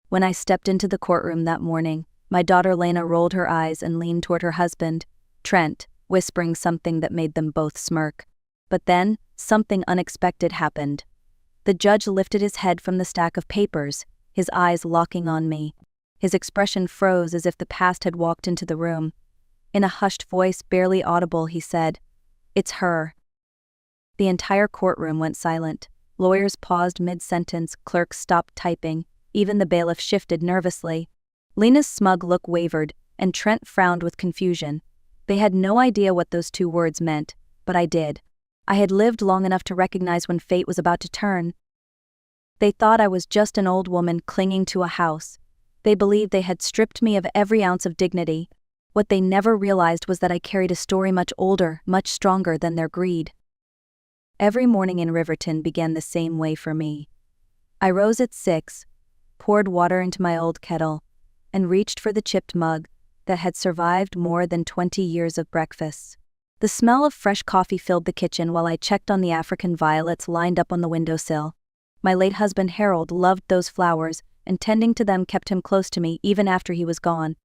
When I stepped into the courtroom that morning, my daughter Lena rolled her eyes and leaned toward her husband, Trent, whispering something that made them both smirk. But then, something unexpected happened. The judge lifted his head from the stack of papers, his eyes locking on me. His expression froze as if the past had walked into the room. In a hushed voice barely audible, he said, "It's her." The entire courtroom went silent. Lawyers paused mid-sentence, clerks stopped typing, even the bailiff shifted nervously. Lena's smug look wavered, and Trent frowned with confusion. They had no idea what those two words meant, but I did. I had lived long enough to recognize when fate was about to turn. They thought I was just an old woman clinging to a house. They believed they had stripped me of every ounce of dignity. What they never realized was that I carried a story much older, much stronger than their greed. Every morning in Riverton began the same way for me. I rose at 6, poured water into my old kettle, and reached for the chipped mug that had survived more than 20 years of breakfasts. The smell of fresh coffee filled the kitchen while I checked on the African violets lined up on the windowsill. My late husband Harold loved those flowers, and tending to them kept him close to me even after he was gone.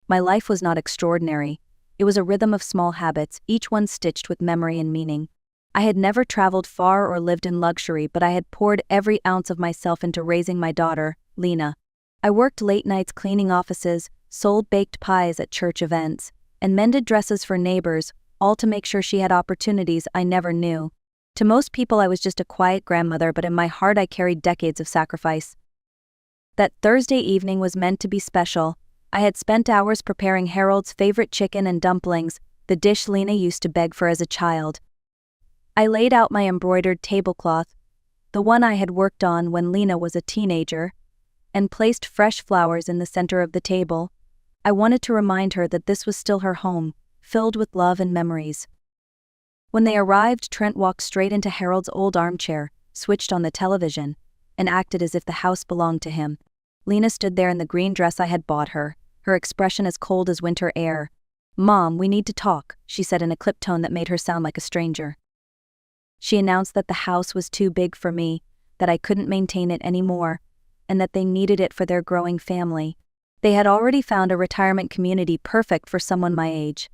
My life was not extraordinary. It was a rhythm of small habits, each one stitched with memory and meaning. I had never traveled far or lived in luxury, but I had poured every ounce of myself into raising my daughter, Lena. I worked late nights cleaning offices, sold baked pies at church events, and mended dresses for neighbors, all to make sure she had opportunities I never knew. To most people I was just a quiet grandmother, but in my heart I carried decades of sacrifice. That Thursday evening was meant to be special. I had spent hours preparing Harold's favorite chicken and dumplings, the dish Lena used to beg for as a child. I laid out my embroidered tablecloth, the one I had worked on when Lena was a teenager, and placed fresh flowers in the center of the table. I wanted to remind her that this was still her home, filled with love and memories. When they arrived, Trent walked straight into Harold's old armchair, switched on the television, and acted as if the house belonged to him. Lena stood there in the green dress I had bought her, her expression as cold as winter air. "Mom, we need to talk," she said in a clipped tone that made her sound like a stranger. She announced that the house was too big for me, that I couldn't maintain it anymore, and that they needed it for their growing family. They had already found a retirement community perfect for someone my age.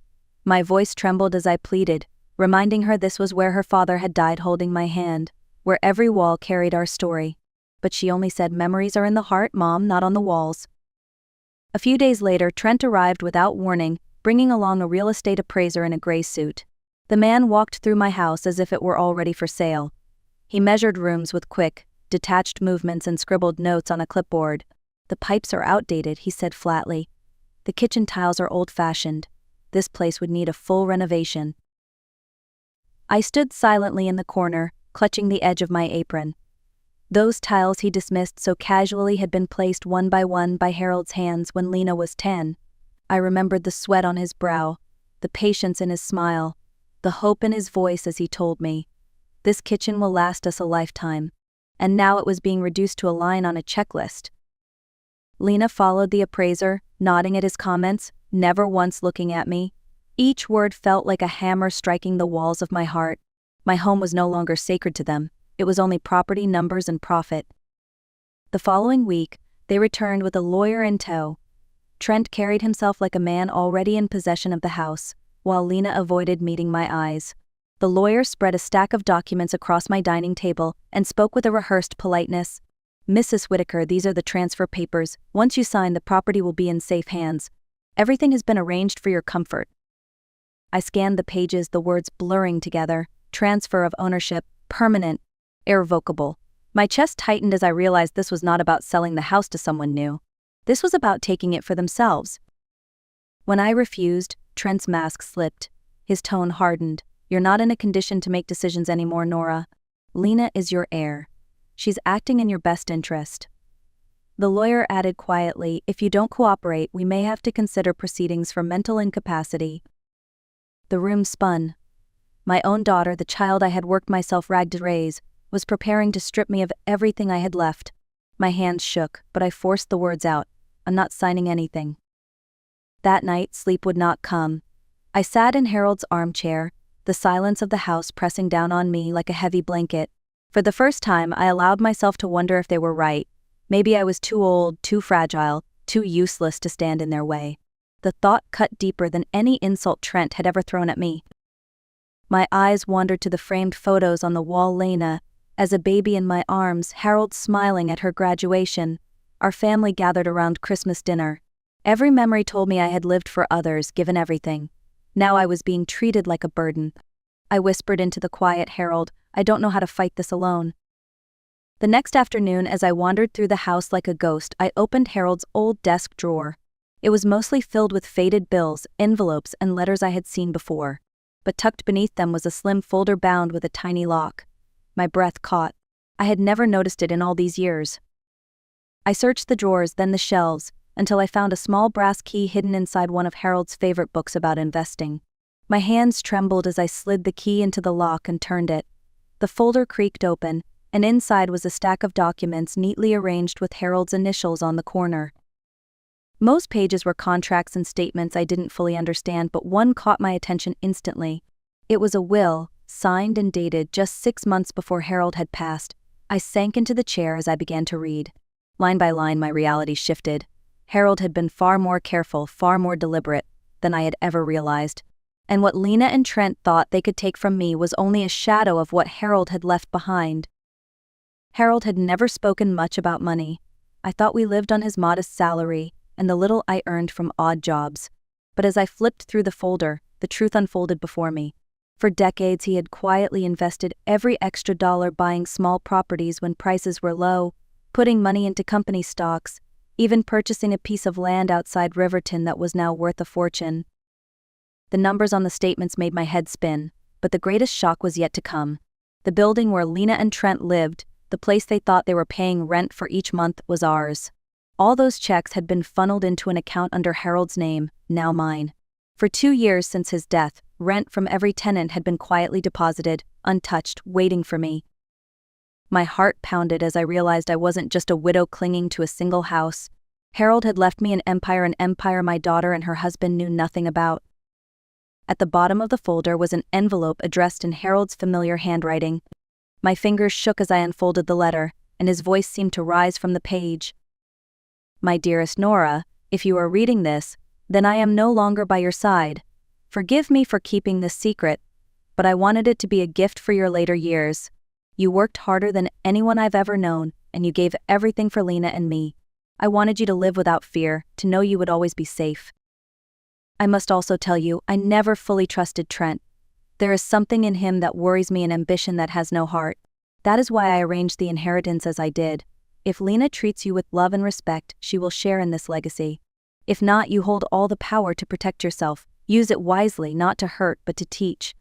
My voice trembled as I pleaded, reminding her this was where her father had died holding my hand, where every wall carried our story. But she only said, "Memories are in the heart, Mom, not on the walls." A few days later, Trent arrived without warning, bringing along a real estate appraiser in a gray suit. The man walked through my house as if it were all ready for sale. He measured rooms with quick, detached movements and scribbled notes on a clipboard. "The pipes are outdated," he said flatly. "The kitchen tiles are old-fashioned. This place would need a full renovation." I stood silently in the corner, clutching the edge of my apron. Those tiles he dismissed so casually had been placed one by Harold's hands when Lena was 10. I remembered the sweat on his brow, the patience in his smile, the hope in his voice as he told me, "This kitchen will last us a lifetime." And now it was being reduced to a line on a checklist. Lena followed the appraiser, nodding at his comments, never once looking at me. Each word felt like a hammer striking the walls of my heart. My home was no longer sacred to them. It was only property, numbers, and profit. The following week, they returned with a lawyer in tow. Trent carried himself like a man already in possession of the house, while Lena avoided meeting my eyes. The lawyer spread a stack of documents across my dining table and spoke with a rehearsed politeness. "Mrs. Whitaker, these are the transfer papers. Once you sign, the property will be in safe hands. Everything has been arranged for your comfort." I scanned the pages, the words blurring together. Transfer of ownership, permanent, irrevocable. My chest tightened as I realized this was not about selling the house to someone new. This was about taking it for themselves. When I refused, Trent's mask slipped. His tone hardened. "You're not in a condition to make decisions anymore, Nora. Lena is your heir. She's acting in your best interest." The lawyer added quietly, "If you don't cooperate, we may have to consider proceedings for mental incapacity." The room spun. My own daughter, the child I had worked myself ragged to raise, was preparing to strip me of everything I had left. My hands shook, but I forced the words out. "I'm not signing anything." That night, sleep would not come. I sat in Harold's armchair, the silence of the house pressing down on me like a heavy blanket. For the first time, I allowed myself to wonder if they were right. Maybe I was too old, too fragile, too useless to stand in their way. The thought cut deeper than any insult Trent had ever thrown at me. My eyes wandered to the framed photos on the wall. Lena, as a baby in my arms, Harold smiling at her graduation, our family gathered around Christmas dinner. Every memory told me I had lived for others, given everything. Now I was being treated like a burden. I whispered into the quiet, "Harold, I don't know how to fight this alone." The next afternoon, as I wandered through the house like a ghost, I opened Harold's old desk drawer. It was mostly filled with faded bills, envelopes, and letters I had seen before. But tucked beneath them was a slim folder bound with a tiny lock. My breath caught. I had never noticed it in all these years. I searched the drawers, then the shelves, until I found a small brass key hidden inside one of Harold's favorite books about investing. My hands trembled as I slid the key into the lock and turned it. The folder creaked open, and inside was a stack of documents neatly arranged with Harold's initials on the corner. Most pages were contracts and statements I didn't fully understand, but one caught my attention instantly. It was a will, signed and dated just 6 months before Harold had passed. I sank into the chair as I began to read. Line by line, my reality shifted. Harold had been far more careful, far more deliberate than I had ever realized. And what Lena and Trent thought they could take from me was only a shadow of what Harold had left behind. Harold had never spoken much about money. I thought we lived on his modest salary and the little I earned from odd jobs. But as I flipped through the folder, the truth unfolded before me. For decades he had quietly invested every extra dollar buying small properties when prices were low, putting money into company stocks, even purchasing a piece of land outside Riverton that was now worth a fortune. The numbers on the statements made my head spin, but the greatest shock was yet to come. The building where Lena and Trent lived, the place they thought they were paying rent for each month, was ours. All those checks had been funneled into an account under Harold's name, now mine. For 2 years since his death, rent from every tenant had been quietly deposited, untouched, waiting for me. My heart pounded as I realized I wasn't just a widow clinging to a single house. Harold had left me an empire my daughter and her husband knew nothing about. At the bottom of the folder was an envelope addressed in Harold's familiar handwriting. My fingers shook as I unfolded the letter, and his voice seemed to rise from the page. "My dearest Nora, if you are reading this, then I am no longer by your side. Forgive me for keeping this secret, but I wanted it to be a gift for your later years. You worked harder than anyone I've ever known, and you gave everything for Lena and me. I wanted you to live without fear, to know you would always be safe. I must also tell you, I never fully trusted Trent. There is something in him that worries me, an ambition that has no heart. That is why I arranged the inheritance as I did. If Lena treats you with love and respect, she will share in this legacy. If not, you hold all the power to protect yourself. Use it wisely, not to hurt, but to teach."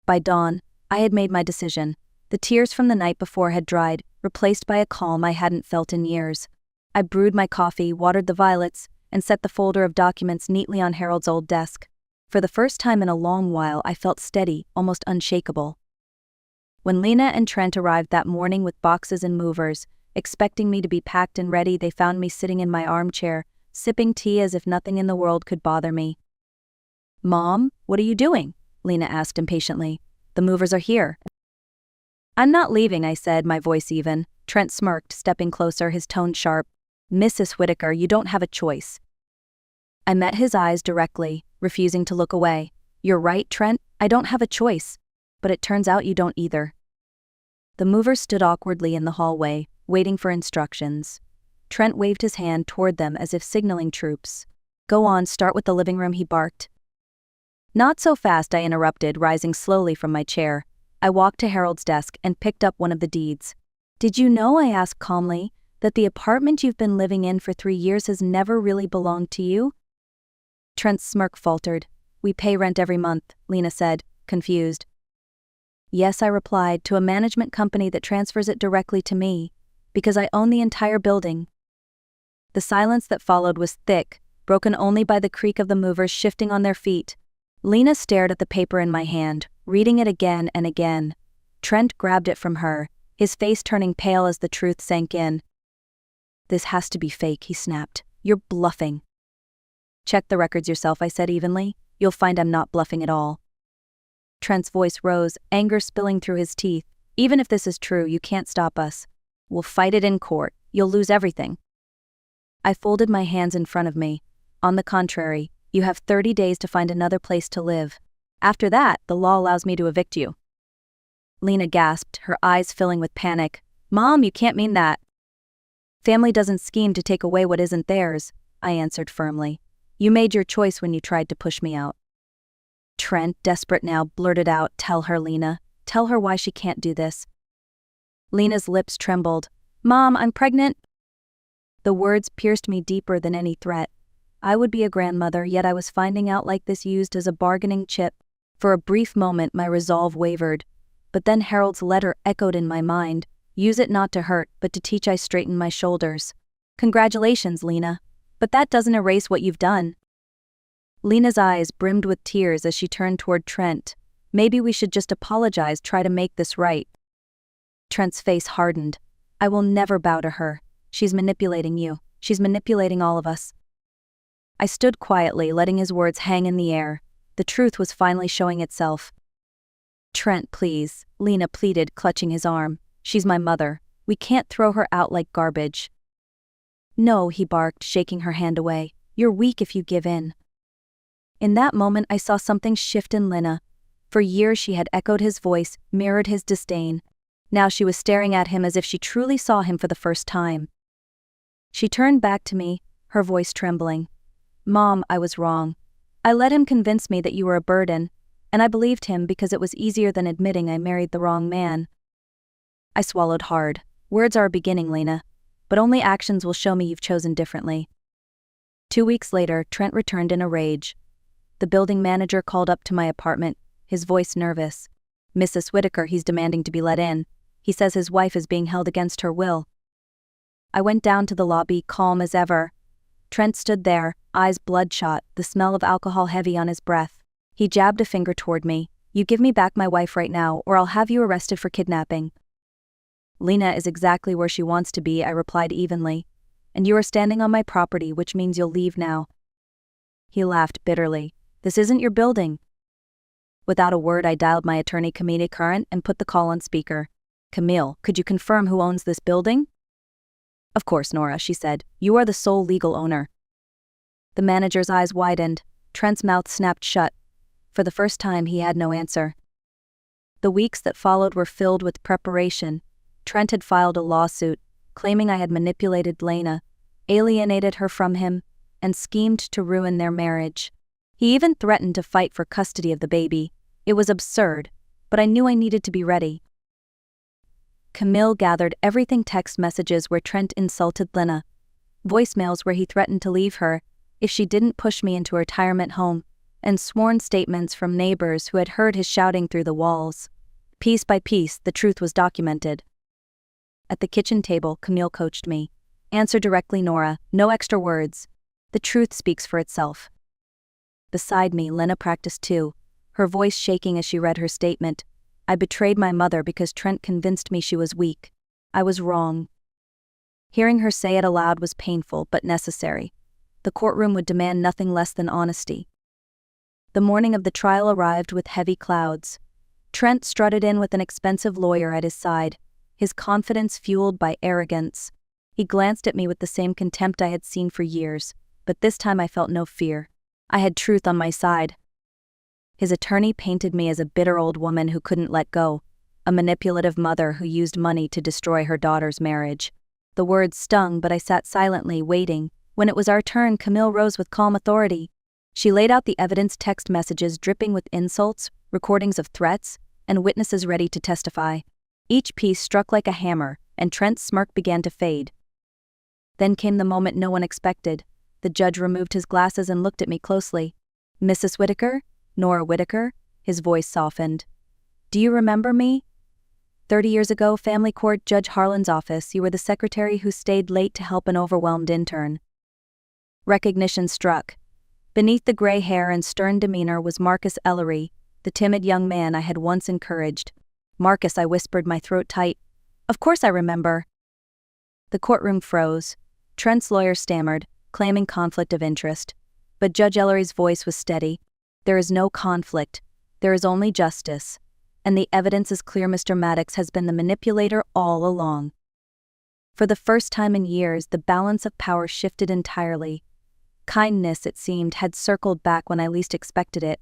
By dawn, I had made my decision. The tears from the night before had dried, replaced by a calm I hadn't felt in years. I brewed my coffee, watered the violets, and set the folder of documents neatly on Harold's old desk. For the first time in a long while, I felt steady, almost unshakable. When Lena and Trent arrived that morning with boxes and movers, expecting me to be packed and ready, they found me sitting in my armchair, sipping tea as if nothing in the world could bother me. "Mom, what are you doing?" Lena asked impatiently. "The movers are here." "I'm not leaving," I said, my voice even. Trent smirked, stepping closer, his tone sharp. "Mrs. Whitaker, you don't have a choice." I met his eyes directly, refusing to look away. "You're right, Trent, I don't have a choice. But it turns out you don't either." The movers stood awkwardly in the hallway, waiting for instructions. Trent waved his hand toward them as if signaling troops. "Go on, start with the living room," he barked. "Not so fast," I interrupted, rising slowly from my chair. I walked to Harold's desk and picked up one of the deeds. "Did you know," I asked calmly, "that the apartment you've been living in for 3 years has never really belonged to you?" Trent's smirk faltered. "We pay rent every month," Lena said, confused. "Yes," I replied, "to a management company that transfers it directly to me, because I own the entire building." The silence that followed was thick, broken only by the creak of the movers shifting on their feet. Lena stared at the paper in my hand, reading it again and again. Trent grabbed it from her, his face turning pale as the truth sank in. "This has to be fake," he snapped. "You're bluffing." "Check the records yourself," I said evenly. "You'll find I'm not bluffing at all." Trent's voice rose, anger spilling through his teeth. "Even if this is true, you can't stop us. We'll fight it in court. you'll lose everything. I folded my hands in front of me. On the contrary, you have 30 days to find another place to live. After that, the law allows me to evict you. Lena gasped, her eyes filling with panic. Mom, you can't mean that. Family doesn't scheme to take away what isn't theirs, I answered firmly. You made your choice when you tried to push me out. Trent, desperate now, blurted out, Tell her, Lena. Tell her why she can't do this. Lena's lips trembled. Mom, I'm pregnant. The words pierced me deeper than any threat. I would be a grandmother, yet I was finding out like this used as a bargaining chip. For a brief moment my resolve wavered. But then Harold's letter echoed in my mind. Use it not to hurt, but to teach. I straightened my shoulders. Congratulations, Lena. But that doesn't erase what you've done. Lena's eyes brimmed with tears as she turned toward Trent. Maybe we should just apologize, try to make this right. Trent's face hardened. I will never bow to her. She's manipulating you. She's manipulating all of us. I stood quietly, letting his words hang in the air. The truth was finally showing itself. Trent, please, Lena pleaded, clutching his arm. She's my mother. We can't throw her out like garbage. No, he barked, shaking her hand away. You're weak if you give in. In that moment I saw something shift in Lena. For years she had echoed his voice, mirrored his disdain. Now she was staring at him as if she truly saw him for the first time. She turned back to me, her voice trembling. Mom, I was wrong. I let him convince me that you were a burden, and I believed him because it was easier than admitting I married the wrong man. I swallowed hard. Words are a beginning, Lena, but only actions will show me you've chosen differently. 2 weeks later, Trent returned in a rage. The building manager called up to my apartment, his voice nervous. Mrs. Whitaker, he's demanding to be let in. He says his wife is being held against her will. I went down to the lobby, calm as ever. Trent stood there, eyes bloodshot, the smell of alcohol heavy on his breath. He jabbed a finger toward me. You give me back my wife right now, or I'll have you arrested for kidnapping. Lena is exactly where she wants to be, I replied evenly. And you are standing on my property, which means you'll leave now. He laughed bitterly. This isn't your building. Without a word, I dialed my attorney Camille Current and put the call on speaker. Camille, could you confirm who owns this building? Of course, Nora, she said. You are the sole legal owner. The manager's eyes widened. Trent's mouth snapped shut. For the first time, he had no answer. The weeks that followed were filled with preparation. Trent had filed a lawsuit, claiming I had manipulated Lena, alienated her from him, and schemed to ruin their marriage. He even threatened to fight for custody of the baby. It was absurd, but I knew I needed to be ready. Camille gathered everything: text messages where Trent insulted Lena, voicemails where he threatened to leave her if she didn't push me into a retirement home, and sworn statements from neighbors who had heard his shouting through the walls. Piece by piece, the truth was documented. At the kitchen table, Camille coached me. Answer directly, Nora, no extra words. The truth speaks for itself. Beside me, Lena practiced too, her voice shaking as she read her statement. I betrayed my mother because Trent convinced me she was weak. I was wrong. Hearing her say it aloud was painful but necessary. The courtroom would demand nothing less than honesty. The morning of the trial arrived with heavy clouds. Trent strutted in with an expensive lawyer at his side, his confidence fueled by arrogance. He glanced at me with the same contempt I had seen for years, but this time I felt no fear. I had truth on my side. His attorney painted me as a bitter old woman who couldn't let go, a manipulative mother who used money to destroy her daughter's marriage. The words stung, but I sat silently, waiting. When it was our turn, Camille rose with calm authority. She laid out the evidence: text messages dripping with insults, recordings of threats, and witnesses ready to testify. Each piece struck like a hammer, and Trent's smirk began to fade. Then came the moment no one expected. The judge removed his glasses and looked at me closely. Mrs. Whitaker? Nora Whitaker? His voice softened. Do you remember me? 30 years ago, family court, Judge Harlan's office, you were the secretary who stayed late to help an overwhelmed intern. Recognition struck. Beneath the gray hair and stern demeanor was Marcus Ellery, the timid young man I had once encouraged. Marcus, I whispered, my throat tight. Of course I remember. The courtroom froze. Trent's lawyer stammered, claiming conflict of interest. But Judge Ellery's voice was steady. There is no conflict. There is only justice. And the evidence is clear. Mr. Maddox has been the manipulator all along. For the first time in years, the balance of power shifted entirely. Kindness, it seemed, had circled back when I least expected it.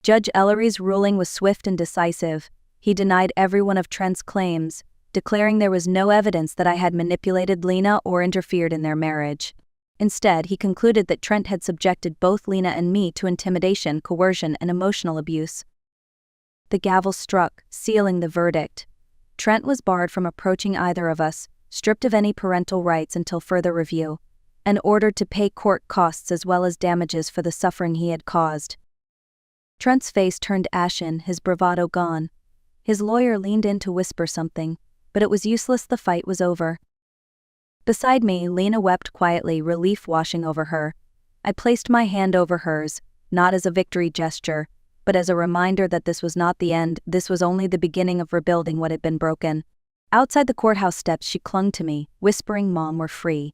Judge Ellery's ruling was swift and decisive. He denied every one of Trent's claims, declaring there was no evidence that I had manipulated Lena or interfered in their marriage. Instead, he concluded that Trent had subjected both Lena and me to intimidation, coercion, and emotional abuse. The gavel struck, sealing the verdict. Trent was barred from approaching either of us, stripped of any parental rights until further review, and ordered to pay court costs as well as damages for the suffering he had caused. Trent's face turned ashen, his bravado gone. His lawyer leaned in to whisper something, but it was useless. The fight was over. Beside me, Lena wept quietly, relief washing over her. I placed my hand over hers, not as a victory gesture, but as a reminder that this was not the end. This was only the beginning of rebuilding what had been broken. Outside the courthouse steps, she clung to me, whispering, "Mom, we're free."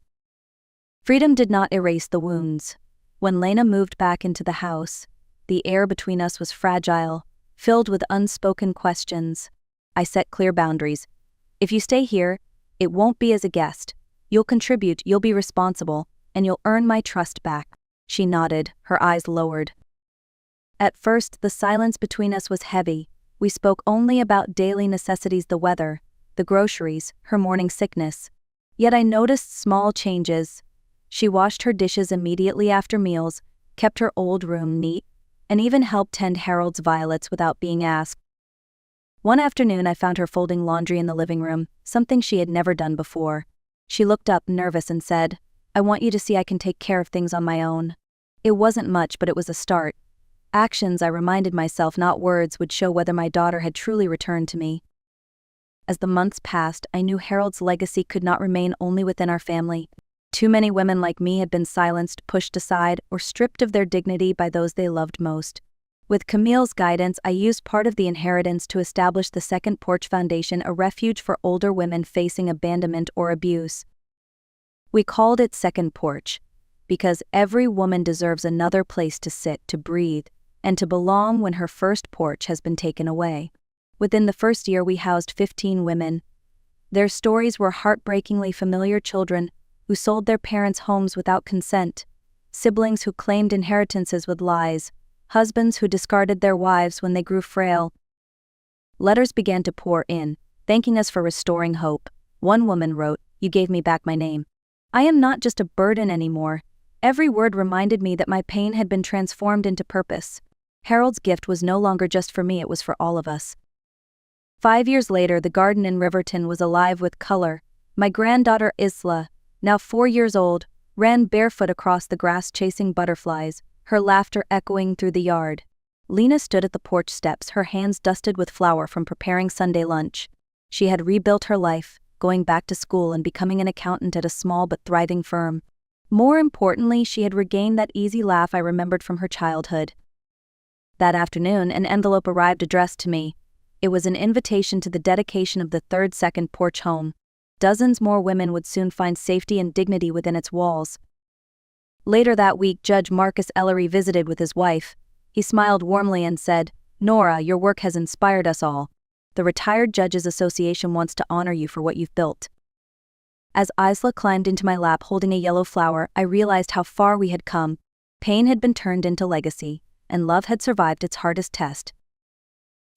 Freedom did not erase the wounds. When Lena moved back into the house, the air between us was fragile, filled with unspoken questions. I set clear boundaries. "If you stay here, it won't be as a guest. You'll contribute, you'll be responsible, and you'll earn my trust back." She nodded, her eyes lowered. At first, the silence between us was heavy. We spoke only about daily necessities, the weather, the groceries, her morning sickness. Yet I noticed small changes. She washed her dishes immediately after meals, kept her old room neat, and even helped tend Harold's violets without being asked. One afternoon I found her folding laundry in the living room, something she had never done before. She looked up, nervous, and said, "I want you to see I can take care of things on my own." It wasn't much, but it was a start. Actions, I reminded myself, not words, would show whether my daughter had truly returned to me. As the months passed, I knew Harold's legacy could not remain only within our family. Too many women like me had been silenced, pushed aside, or stripped of their dignity by those they loved most. With Camille's guidance, I used part of the inheritance to establish the Second Porch Foundation, a refuge for older women facing abandonment or abuse. We called it Second Porch because every woman deserves another place to sit, to breathe, and to belong when her first porch has been taken away. Within the first year, we housed 15 women. Their stories were heartbreakingly familiar: children who sold their parents' homes without consent, siblings who claimed inheritances with lies, husbands who discarded their wives when they grew frail. Letters began to pour in, thanking us for restoring hope. One woman wrote, "You gave me back my name. I am not just a burden anymore." Every word reminded me that my pain had been transformed into purpose. Harold's gift was no longer just for me, it was for all of us. 5 years later, the garden in Riverton was alive with color. My granddaughter Isla, now 4 years old, ran barefoot across the grass chasing butterflies, her laughter echoing through the yard. Lena stood at the porch steps, her hands dusted with flour from preparing Sunday lunch. She had rebuilt her life, going back to school and becoming an accountant at a small but thriving firm. More importantly, she had regained that easy laugh I remembered from her childhood. That afternoon, an envelope arrived addressed to me. It was an invitation to the dedication of the third Second Porch home. Dozens more women would soon find safety and dignity within its walls. Later that week, Judge Marcus Ellery visited with his wife. He smiled warmly and said, "Nora, your work has inspired us all. The Retired Judges Association wants to honor you for what you've built." As Isla climbed into my lap holding a yellow flower, I realized how far we had come. Pain had been turned into legacy, and love had survived its hardest test.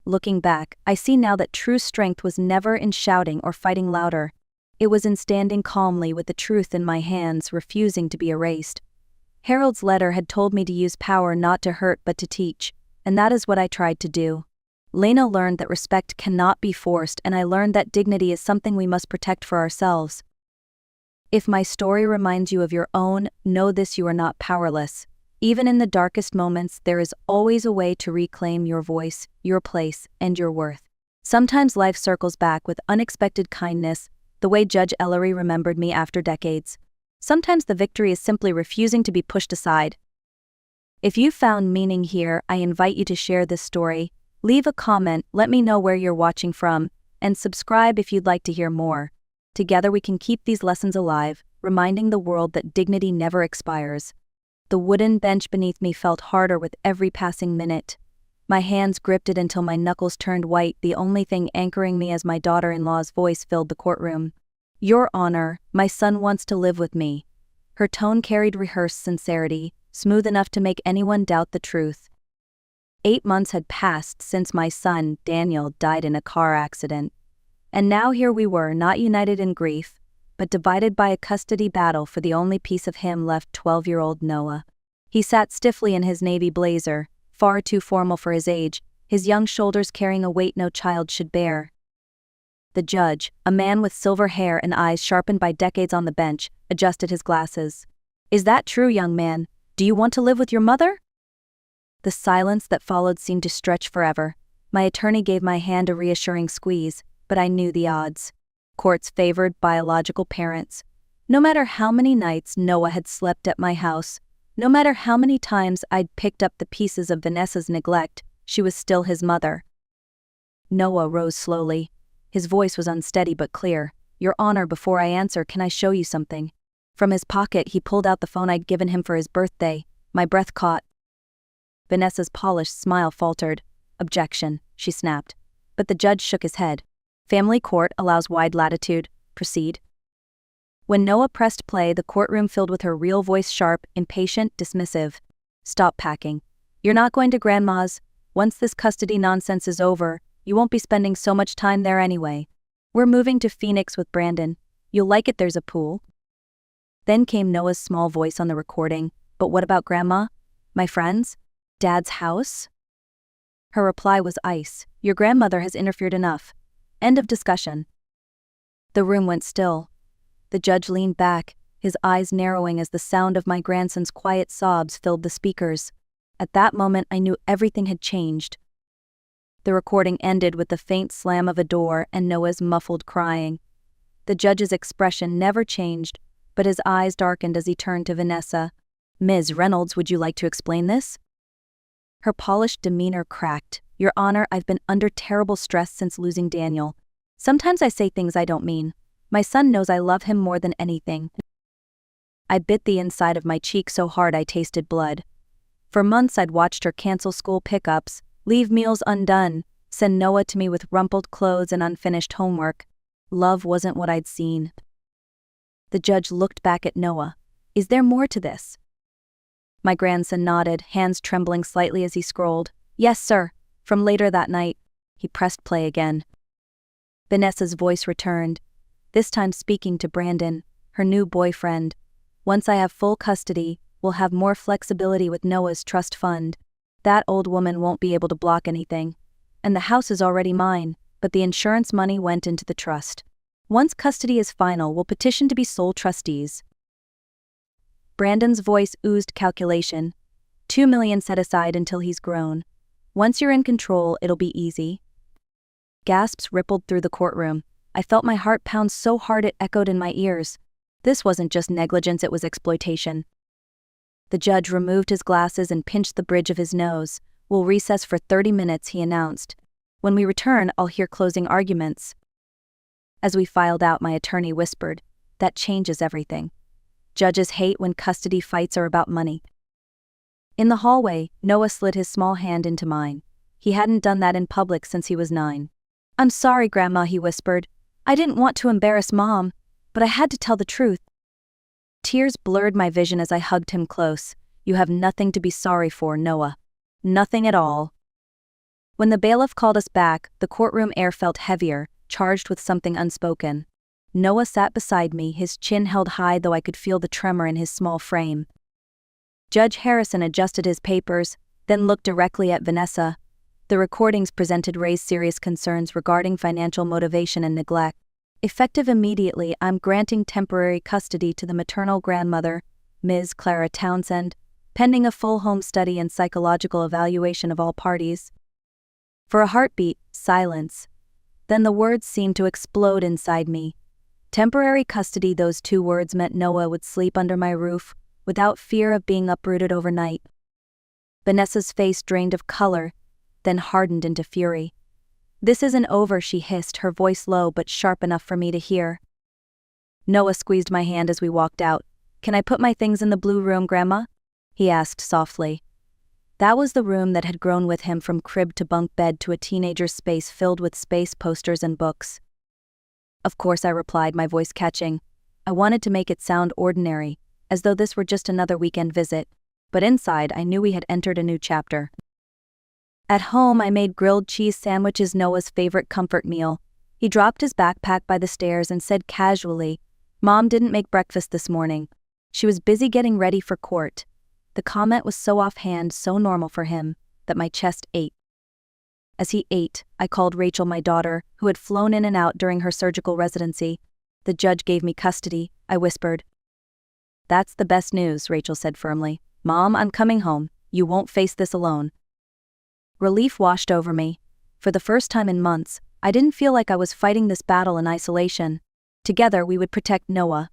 Looking back, I see now that true strength was never in shouting or fighting louder. It was in standing calmly with the truth in my hands, refusing to be erased. Harold's letter had told me to use power not to hurt but to teach, and that is what I tried to do. Lena learned that respect cannot be forced, and I learned that dignity is something we must protect for ourselves. If my story reminds you of your own, know this: you are not powerless. Even in the darkest moments, there is always a way to reclaim your voice, your place, and your worth. Sometimes life circles back with unexpected kindness, the way Judge Ellery remembered me after decades. Sometimes the victory is simply refusing to be pushed aside. If you found meaning here, I invite you to share this story. Leave a comment, let me know where you're watching from, and subscribe if you'd like to hear more. Together we can keep these lessons alive, reminding the world that dignity never expires. The wooden bench beneath me felt harder with every passing minute. My hands gripped it until my knuckles turned white, the only thing anchoring me as my daughter-in-law's voice filled the courtroom. Your Honor, my son wants to live with me. Her tone carried rehearsed sincerity, smooth enough to make anyone doubt the truth. 8 months had passed since my son, Daniel, died in a car accident. And now here we were, not united in grief, but divided by a custody battle for the only piece of him left, 12-year-old Noah. He sat stiffly in his navy blazer, far too formal for his age, his young shoulders carrying a weight no child should bear. The judge, a man with silver hair and eyes sharpened by decades on the bench, adjusted his glasses. Is that true, young man? Do you want to live with your mother? The silence that followed seemed to stretch forever. My attorney gave my hand a reassuring squeeze, but I knew the odds. Courts favored biological parents. No matter how many nights Noah had slept at my house, no matter how many times I'd picked up the pieces of Vanessa's neglect, she was still his mother. Noah rose slowly. His voice was unsteady but clear. Your Honor, before I answer, can I show you something? From his pocket, he pulled out the phone I'd given him for his birthday. My breath caught. Vanessa's polished smile faltered. Objection, she snapped. But the judge shook his head. Family court allows wide latitude. Proceed. When Noah pressed play, the courtroom filled with her real voice, sharp, impatient, dismissive. Stop packing. You're not going to Grandma's. Once this custody nonsense is over, you won't be spending so much time there anyway. We're moving to Phoenix with Brandon. You'll like it, there's a pool. Then came Noah's small voice on the recording. But what about Grandma? My friends? Dad's house? Her reply was ice. Your grandmother has interfered enough. End of discussion. The room went still. The judge leaned back, his eyes narrowing as the sound of my grandson's quiet sobs filled the speakers. At that moment, I knew everything had changed. The recording ended with the faint slam of a door and Noah's muffled crying. The judge's expression never changed, but his eyes darkened as he turned to Vanessa. Ms. Reynolds, would you like to explain this? Her polished demeanor cracked. Your Honor, I've been under terrible stress since losing Daniel. Sometimes I say things I don't mean. My son knows I love him more than anything. I bit the inside of my cheek so hard I tasted blood. For months I'd watched her cancel school pickups, leave meals undone, send Noah to me with rumpled clothes and unfinished homework. Love wasn't what I'd seen. The judge looked back at Noah. Is there more to this? My grandson nodded, hands trembling slightly as he scrolled. Yes, sir. From later that night. He pressed play again. Vanessa's voice returned, this time speaking to Brandon, her new boyfriend. Once I have full custody, we'll have more flexibility with Noah's trust fund. That old woman won't be able to block anything. And the house is already mine, but the insurance money went into the trust. Once custody is final, we'll petition to be sole trustees. Brandon's voice oozed calculation. $2 million set aside until he's grown. Once you're in control, it'll be easy. Gasps rippled through the courtroom. I felt my heart pound so hard it echoed in my ears. This wasn't just negligence, it was exploitation. The judge removed his glasses and pinched the bridge of his nose. We'll recess for 30 minutes, he announced. When we return, I'll hear closing arguments. As we filed out, my attorney whispered, that changes everything. Judges hate when custody fights are about money. In the hallway, Noah slid his small hand into mine. He hadn't done that in public since he was 9. I'm sorry, Grandma, he whispered. I didn't want to embarrass Mom, but I had to tell the truth. Tears blurred my vision as I hugged him close. You have nothing to be sorry for, Noah. Nothing at all. When the bailiff called us back, the courtroom air felt heavier, charged with something unspoken. Noah sat beside me, his chin held high though I could feel the tremor in his small frame. Judge Harrison adjusted his papers, then looked directly at Vanessa. The recordings presented raised serious concerns regarding financial motivation and neglect. Effective immediately, I'm granting temporary custody to the maternal grandmother, Ms. Clara Townsend, pending a full home study and psychological evaluation of all parties. For a heartbeat, silence. Then the words seemed to explode inside me. Temporary custody, those 2 words meant Noah would sleep under my roof, without fear of being uprooted overnight. Vanessa's face drained of color, then hardened into fury. This isn't over, she hissed, her voice low but sharp enough for me to hear. Noah squeezed my hand as we walked out. Can I put my things in the blue room, Grandma? He asked softly. That was the room that had grown with him from crib to bunk bed to a teenager's space filled with space posters and books. Of course, I replied, my voice catching. I wanted to make it sound ordinary, as though this were just another weekend visit, but inside I knew we had entered a new chapter. At home, I made grilled cheese sandwiches, Noah's favorite comfort meal. He dropped his backpack by the stairs and said casually, "Mom didn't make breakfast this morning. She was busy getting ready for court." The comment was so offhand, so normal for him, that my chest ached. As he ate, I called Rachel, my daughter, who had flown in and out during her surgical residency. "The judge gave me custody," I whispered. "That's the best news," Rachel said firmly. "Mom, I'm coming home. You won't face this alone." Relief washed over me. For the first time in months, I didn't feel like I was fighting this battle in isolation. Together, we would protect Noah.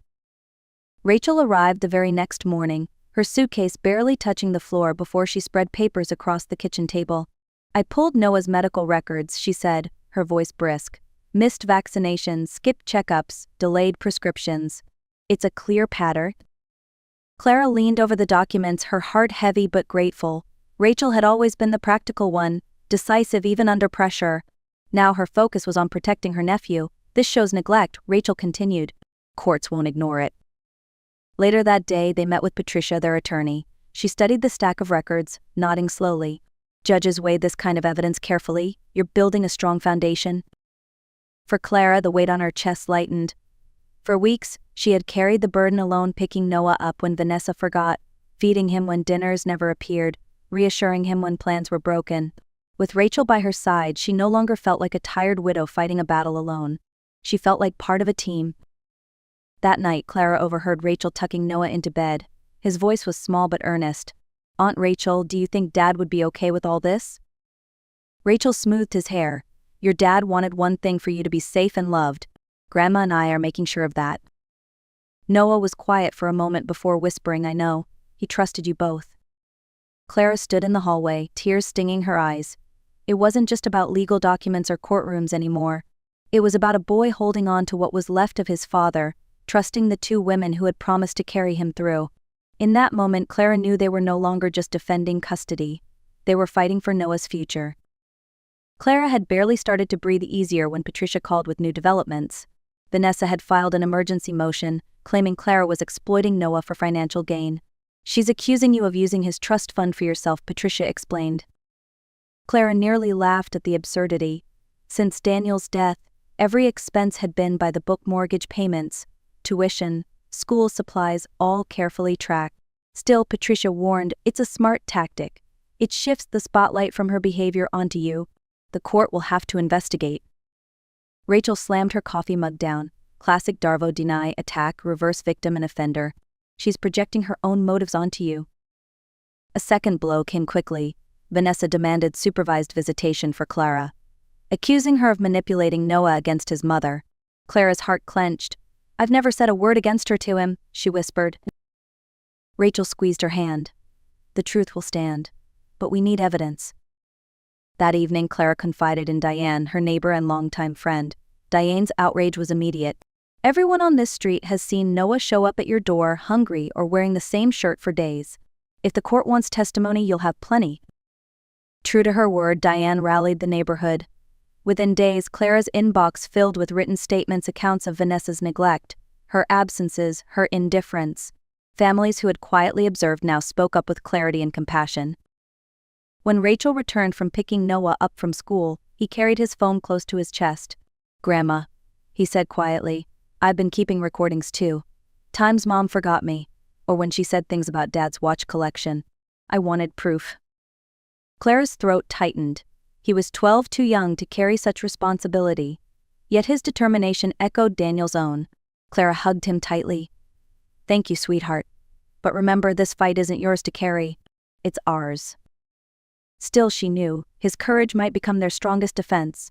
Rachel arrived the very next morning, her suitcase barely touching the floor before she spread papers across the kitchen table. "I pulled Noah's medical records," she said, her voice brisk. "Missed vaccinations, skipped checkups, delayed prescriptions. It's a clear pattern." Clara leaned over the documents, her heart heavy but grateful. Rachel had always been the practical one, decisive even under pressure. Now her focus was on protecting her nephew. "This shows neglect," Rachel continued. "Courts won't ignore it." Later that day, they met with Patricia, their attorney. She studied the stack of records, nodding slowly. "Judges weigh this kind of evidence carefully. You're building a strong foundation." For Clara, the weight on her chest lightened. For weeks, she had carried the burden alone, picking Noah up when Vanessa forgot, feeding him when dinners never appeared, reassuring him when plans were broken. With Rachel by her side, she no longer felt like a tired widow fighting a battle alone. She felt like part of a team. That night, Clara overheard Rachel tucking Noah into bed. His voice was small but earnest. "Aunt Rachel, do you think Dad would be okay with all this?" Rachel smoothed his hair. "Your dad wanted one thing, for you to be safe and loved. Grandma and I are making sure of that." Noah was quiet for a moment before whispering, "I know. He trusted you both." Clara stood in the hallway, tears stinging her eyes. It wasn't just about legal documents or courtrooms anymore. It was about a boy holding on to what was left of his father, trusting the two women who had promised to carry him through. In that moment, Clara knew they were no longer just defending custody. They were fighting for Noah's future. Clara had barely started to breathe easier when Patricia called with new developments. Vanessa had filed an emergency motion, claiming Clara was exploiting Noah for financial gain. "She's accusing you of using his trust fund for yourself," Patricia explained. Clara nearly laughed at the absurdity. Since Daniel's death, every expense had been by the book: mortgage payments, tuition, school supplies, all carefully tracked. Still, Patricia warned, "It's a smart tactic. It shifts the spotlight from her behavior onto you. The court will have to investigate." Rachel slammed her coffee mug down. Classic Darvo: deny, attack, reverse victim and offender. She's projecting her own motives onto you. A second blow came quickly. Vanessa demanded supervised visitation for Clara, accusing her of manipulating Noah against his mother. Clara's heart clenched. "I've never said a word against her to him," she whispered. Rachel squeezed her hand. "The truth will stand. But we need evidence." That evening, Clara confided in Diane, her neighbor and longtime friend. Diane's outrage was immediate. "Everyone on this street has seen Noah show up at your door, hungry or wearing the same shirt for days. If the court wants testimony, you'll have plenty." True to her word, Diane rallied the neighborhood. Within days, Clara's inbox filled with written statements, accounts of Vanessa's neglect, her absences, her indifference. Families who had quietly observed now spoke up with clarity and compassion. When Rachel returned from picking Noah up from school, he carried his phone close to his chest. "Grandma," he said quietly, "I've been keeping recordings too. Times Mom forgot me, or when she said things about Dad's watch collection. I wanted proof." Clara's throat tightened. He was 12, too young to carry such responsibility. Yet his determination echoed Daniel's own. Clara hugged him tightly. "Thank you, sweetheart. But remember, this fight isn't yours to carry. It's ours." Still, she knew, his courage might become their strongest defense.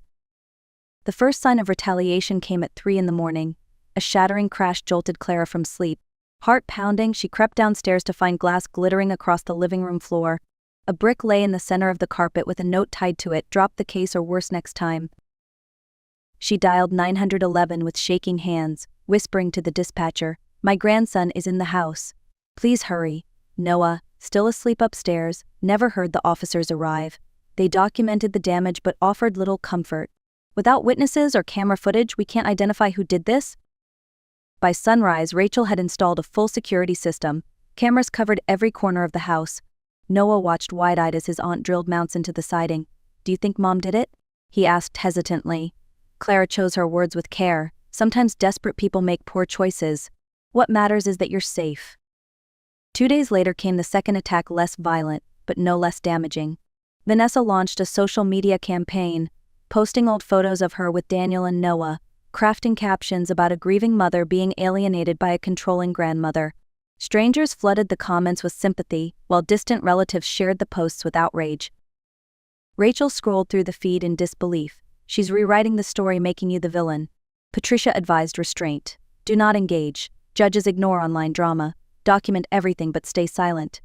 The first sign of retaliation came at 3 a.m. A shattering crash jolted Clara from sleep. Heart pounding, she crept downstairs to find glass glittering across the living room floor. A brick lay in the center of the carpet with a note tied to it: "Drop the case or worse next time." She dialed 911 with shaking hands, whispering to the dispatcher, "My grandson is in the house. Please hurry." Noah, still asleep upstairs, never heard the officers arrive. They documented the damage but offered little comfort. Without witnesses or camera footage, we can't identify who did this? By sunrise, Rachel had installed a full security system. Cameras covered every corner of the house. Noah watched wide-eyed as his aunt drilled mounts into the siding. "Do you think Mom did it?" he asked hesitantly. Clara chose her words with care. Sometimes desperate people make poor choices. What matters is that you're safe. 2 days later came the second attack, less violent, but no less damaging. Vanessa launched a social media campaign, posting old photos of her with Daniel and Noah, crafting captions about a grieving mother being alienated by a controlling grandmother. Strangers flooded the comments with sympathy, while distant relatives shared the posts with outrage. Rachel scrolled through the feed in disbelief. "She's rewriting the story, making you the villain." Patricia advised restraint. "Do not engage. Judges ignore online drama. Document everything but stay silent."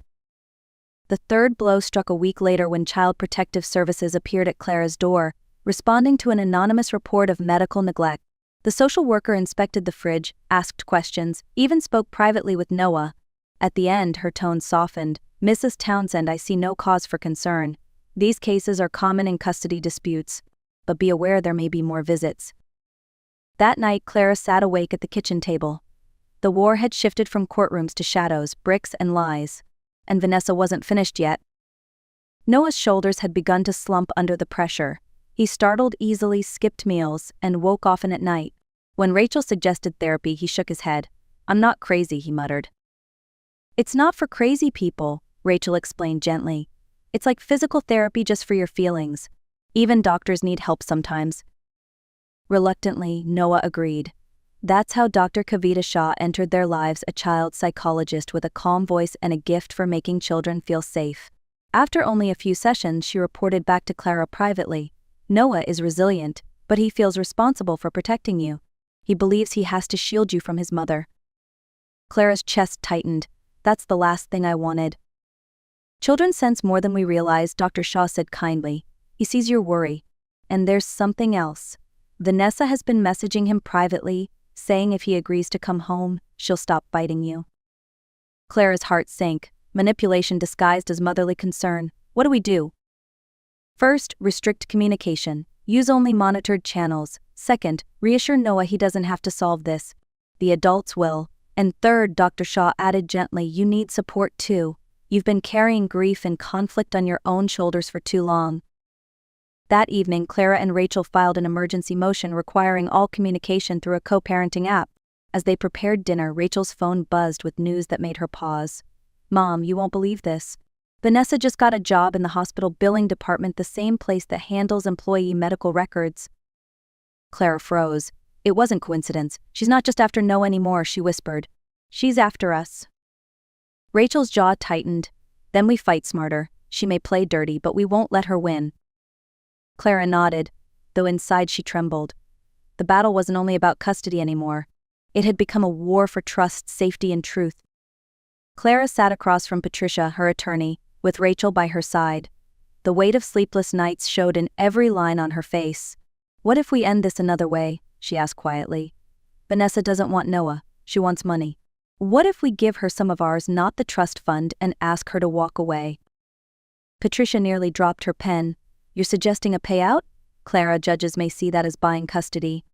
The third blow struck a week later when Child Protective Services appeared at Clara's door, responding to an anonymous report of medical neglect. The social worker inspected the fridge, asked questions, even spoke privately with Noah. At the end, her tone softened. "Mrs. Townsend, I see no cause for concern. These cases are common in custody disputes, but be aware there may be more visits." That night, Clara sat awake at the kitchen table. The war had shifted from courtrooms to shadows, bricks, and lies. And Vanessa wasn't finished yet. Noah's shoulders had begun to slump under the pressure. He startled easily, skipped meals, and woke often at night. When Rachel suggested therapy, he shook his head. "I'm not crazy," he muttered. "It's not for crazy people," Rachel explained gently. "It's like physical therapy, just for your feelings. Even doctors need help sometimes." Reluctantly, Noah agreed. That's how Dr. Kavita Shah entered their lives, a child psychologist with a calm voice and a gift for making children feel safe. After only a few sessions, she reported back to Clara privately. "Noah is resilient, but he feels responsible for protecting you. He believes he has to shield you from his mother." Clara's chest tightened. "That's the last thing I wanted." "Children sense more than we realize," Dr. Shah said kindly. "He sees your worry. And there's something else. Vanessa has been messaging him privately, saying if he agrees to come home, she'll stop biting you." Clara's heart sank. Manipulation disguised as motherly concern. "What do we do?" "First, restrict communication. Use only monitored channels. Second, reassure Noah he doesn't have to solve this. The adults will. And third," Dr. Shaw added gently, "you need support too. You've been carrying grief and conflict on your own shoulders for too long." That evening, Clara and Rachel filed an emergency motion requiring all communication through a co-parenting app. As they prepared dinner, Rachel's phone buzzed with news that made her pause. "Mom, you won't believe this. Vanessa just got a job in the hospital billing department, the same place that handles employee medical records." Clara froze. It wasn't coincidence. "She's not just after Noah anymore," she whispered. "She's after us." Rachel's jaw tightened. "Then we fight smarter. She may play dirty, but we won't let her win." Clara nodded, though inside she trembled. The battle wasn't only about custody anymore. It had become a war for trust, safety, and truth. Clara sat across from Patricia, her attorney, with Rachel by her side. The weight of sleepless nights showed in every line on her face. "What if we end this another way?" she asked quietly. "Vanessa doesn't want Noah. She wants money. What if we give her some of ours, not the trust fund, and ask her to walk away?" Patricia nearly dropped her pen. "You're suggesting a payout?" "Clara, judges may see that as buying custody."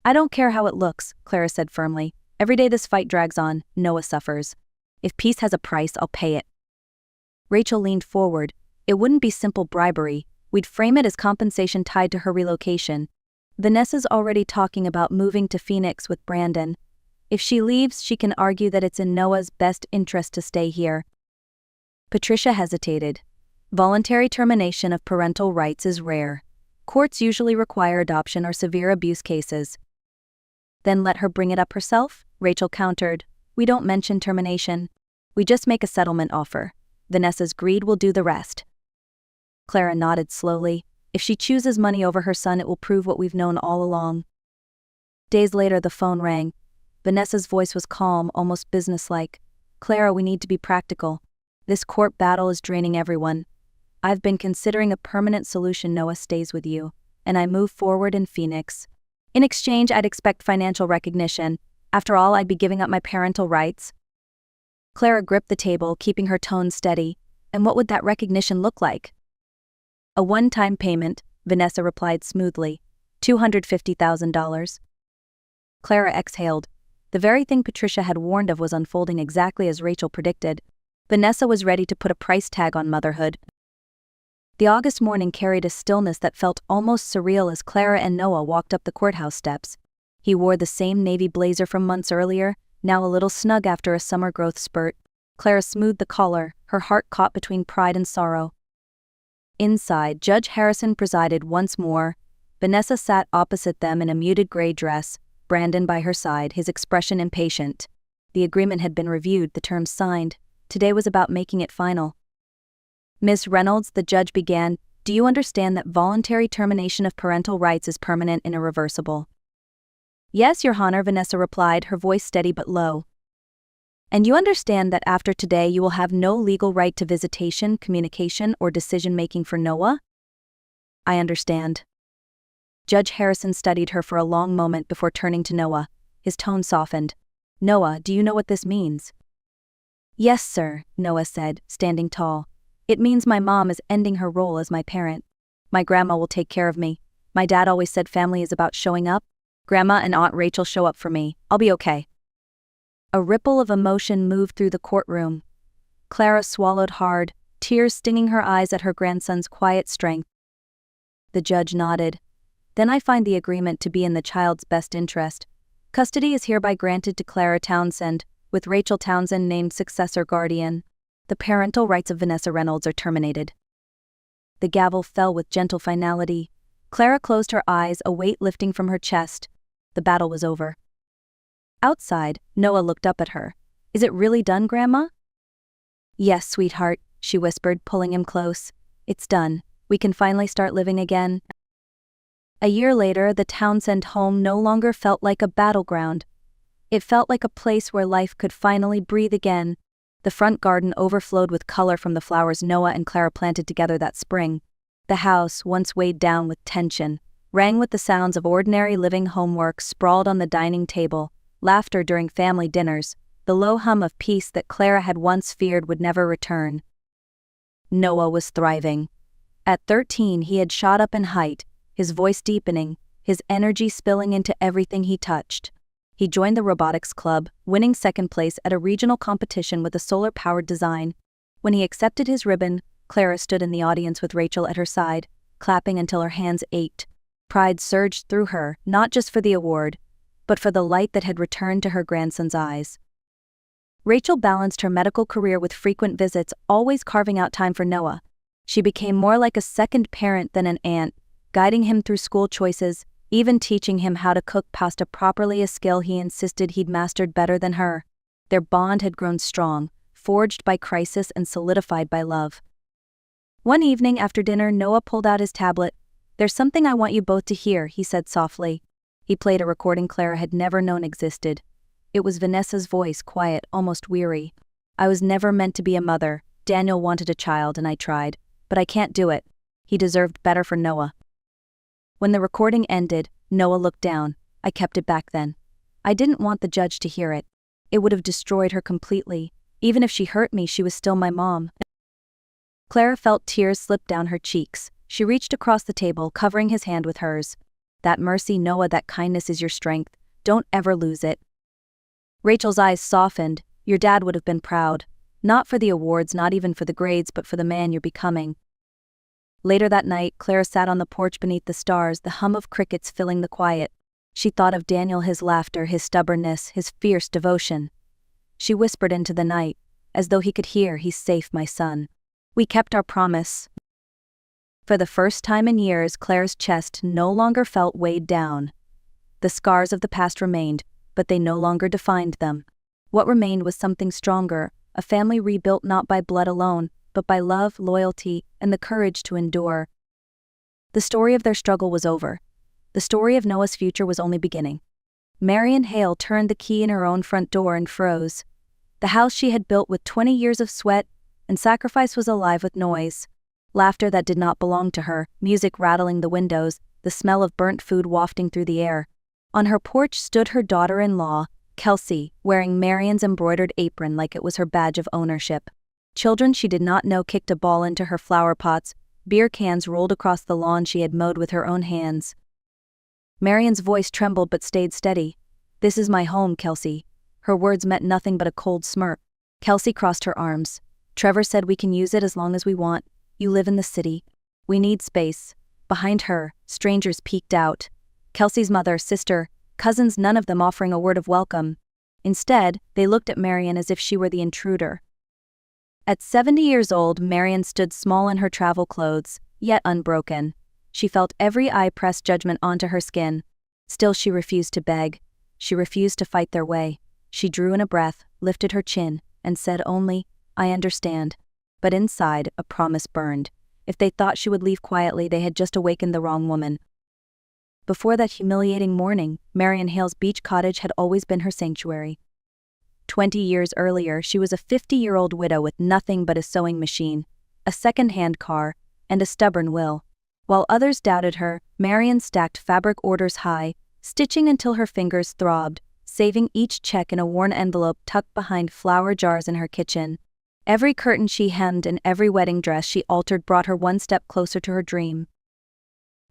"I don't care how it looks," Clara said firmly. "Every day this fight drags on, Noah suffers. If peace has a price, I'll pay it." Rachel leaned forward. "It wouldn't be simple bribery. We'd frame it as compensation tied to her relocation. Vanessa's already talking about moving to Phoenix with Brandon. If she leaves, she can argue that it's in Noah's best interest to stay here." Patricia hesitated. Voluntary termination of parental rights is rare. Courts usually require adoption or severe abuse cases. "Then let her bring it up herself," Rachel countered. "We don't mention termination. We just make a settlement offer. Vanessa's greed will do the rest." Clara nodded slowly. "If she chooses money over her son, it will prove what we've known all along." Days later, the phone rang. Vanessa's voice was calm, almost businesslike. "Clara, we need to be practical. This court battle is draining everyone. I've been considering a permanent solution. Noah stays with you, and I move forward in Phoenix. In exchange, I'd expect financial recognition. After all, I'd be giving up my parental rights." Clara gripped the table, keeping her tone steady. "And what would that recognition look like?" "A one-time payment," Vanessa replied smoothly. $250,000. Clara exhaled. The very thing Patricia had warned of was unfolding exactly as Rachel predicted. Vanessa was ready to put a price tag on motherhood. The August morning carried a stillness that felt almost surreal as Clara and Noah walked up the courthouse steps. He wore the same navy blazer from months earlier, now a little snug after a summer growth spurt. Clara smoothed the collar, her heart caught between pride and sorrow. Inside, Judge Harrison presided once more. Vanessa sat opposite them in a muted gray dress, Brandon by her side, his expression impatient. The agreement had been reviewed, the terms signed. Today was about making it final. Miss Reynolds, the judge began, do you understand that voluntary termination of parental rights is permanent and irreversible? Yes, Your Honor, Vanessa replied, her voice steady but low. And you understand that after today you will have no legal right to visitation, communication, or decision-making for Noah? I understand. Judge Harrison studied her for a long moment before turning to Noah. His tone softened. Noah, do you know what this means? Yes, sir, Noah said, standing tall. It means my mom is ending her role as my parent. My grandma will take care of me. My dad always said family is about showing up. Grandma and Aunt Rachel show up for me. I'll be okay. A ripple of emotion moved through the courtroom. Clara swallowed hard, tears stinging her eyes at her grandson's quiet strength. The judge nodded. Then I find the agreement to be in the child's best interest. Custody is hereby granted to Clara Townsend, with Rachel Townsend named successor guardian. The parental rights of Vanessa Reynolds are terminated. The gavel fell with gentle finality. Clara closed her eyes, a weight lifting from her chest. The battle was over. Outside, Noah looked up at her. Is it really done, Grandma? Yes, sweetheart, she whispered, pulling him close. It's done. We can finally start living again. A year later, the Townsend home no longer felt like a battleground. It felt like a place where life could finally breathe again. The front garden overflowed with color from the flowers Noah and Clara planted together that spring. The house, once weighed down with tension, rang with the sounds of ordinary living homework sprawled on the dining table, laughter during family dinners, the low hum of peace that Clara had once feared would never return. Noah was thriving. At 13, he had shot up in height, his voice deepening, his energy spilling into everything he touched. He joined the robotics club, winning second place at a regional competition with a solar-powered design. When he accepted his ribbon, Clara stood in the audience with Rachel at her side, clapping until her hands ached. Pride surged through her, not just for the award, but for the light that had returned to her grandson's eyes. Rachel balanced her medical career with frequent visits, always carving out time for Noah. She became more like a second parent than an aunt, guiding him through school choices, even teaching him how to cook pasta properly, a skill he insisted he'd mastered better than her. Their bond had grown strong, forged by crisis and solidified by love. One evening after dinner, Noah pulled out his tablet. There's something I want you both to hear, he said softly. He played a recording Clara had never known existed. It was Vanessa's voice, quiet, almost weary. I was never meant to be a mother. Daniel wanted a child and I tried, but I can't do it. He deserved better for Noah. When the recording ended, Noah looked down. I kept it back then. I didn't want the judge to hear it. It would have destroyed her completely. Even if she hurt me, she was still my mom. Clara felt tears slip down her cheeks. She reached across the table, covering his hand with hers. That mercy, Noah, that kindness is your strength. Don't ever lose it. Rachel's eyes softened. Your dad would have been proud. Not for the awards, not even for the grades, but for the man you're becoming. Later that night, Clara sat on the porch beneath the stars, the hum of crickets filling the quiet. She thought of Daniel, his laughter, his stubbornness, his fierce devotion. She whispered into the night, as though he could hear, he's safe, my son. We kept our promise. For the first time in years, Clara's chest no longer felt weighed down. The scars of the past remained, but they no longer defined them. What remained was something stronger, a family rebuilt not by blood alone, but by love, loyalty, and the courage to endure. The story of their struggle was over. The story of Noah's future was only beginning. Marion Hale turned the key in her own front door and froze. The house she had built with 20 years of sweat and sacrifice was alive with noise. Laughter that did not belong to her, music rattling the windows, the smell of burnt food wafting through the air. On her porch stood her daughter-in-law, Kelsey, wearing Marion's embroidered apron like it was her badge of ownership. Children she did not know kicked a ball into her flower pots, beer cans rolled across the lawn she had mowed with her own hands. Marian's voice trembled but stayed steady. "This is my home, Kelsey." Her words meant nothing but a cold smirk. Kelsey crossed her arms. "Trevor said we can use it as long as we want. You live in the city. We need space." Behind her, strangers peeked out. Kelsey's mother, sister, cousins, none of them offering a word of welcome. Instead, they looked at Marian as if she were the intruder. At 70 years old, Marian stood small in her travel clothes, yet unbroken. She felt every eye press judgment onto her skin. Still, she refused to beg. She refused to fight their way. She drew in a breath, lifted her chin, and said only, "I understand." But inside, a promise burned. If they thought she would leave quietly, they had just awakened the wrong woman. Before that humiliating morning, Marian Hale's beach cottage had always been her sanctuary. 20 years earlier, she was a 50-year-old widow with nothing but a sewing machine, a second-hand car, and a stubborn will. While others doubted her, Marian stacked fabric orders high, stitching until her fingers throbbed, saving each check in a worn envelope tucked behind flower jars in her kitchen. Every curtain she hemmed and every wedding dress she altered brought her one step closer to her dream.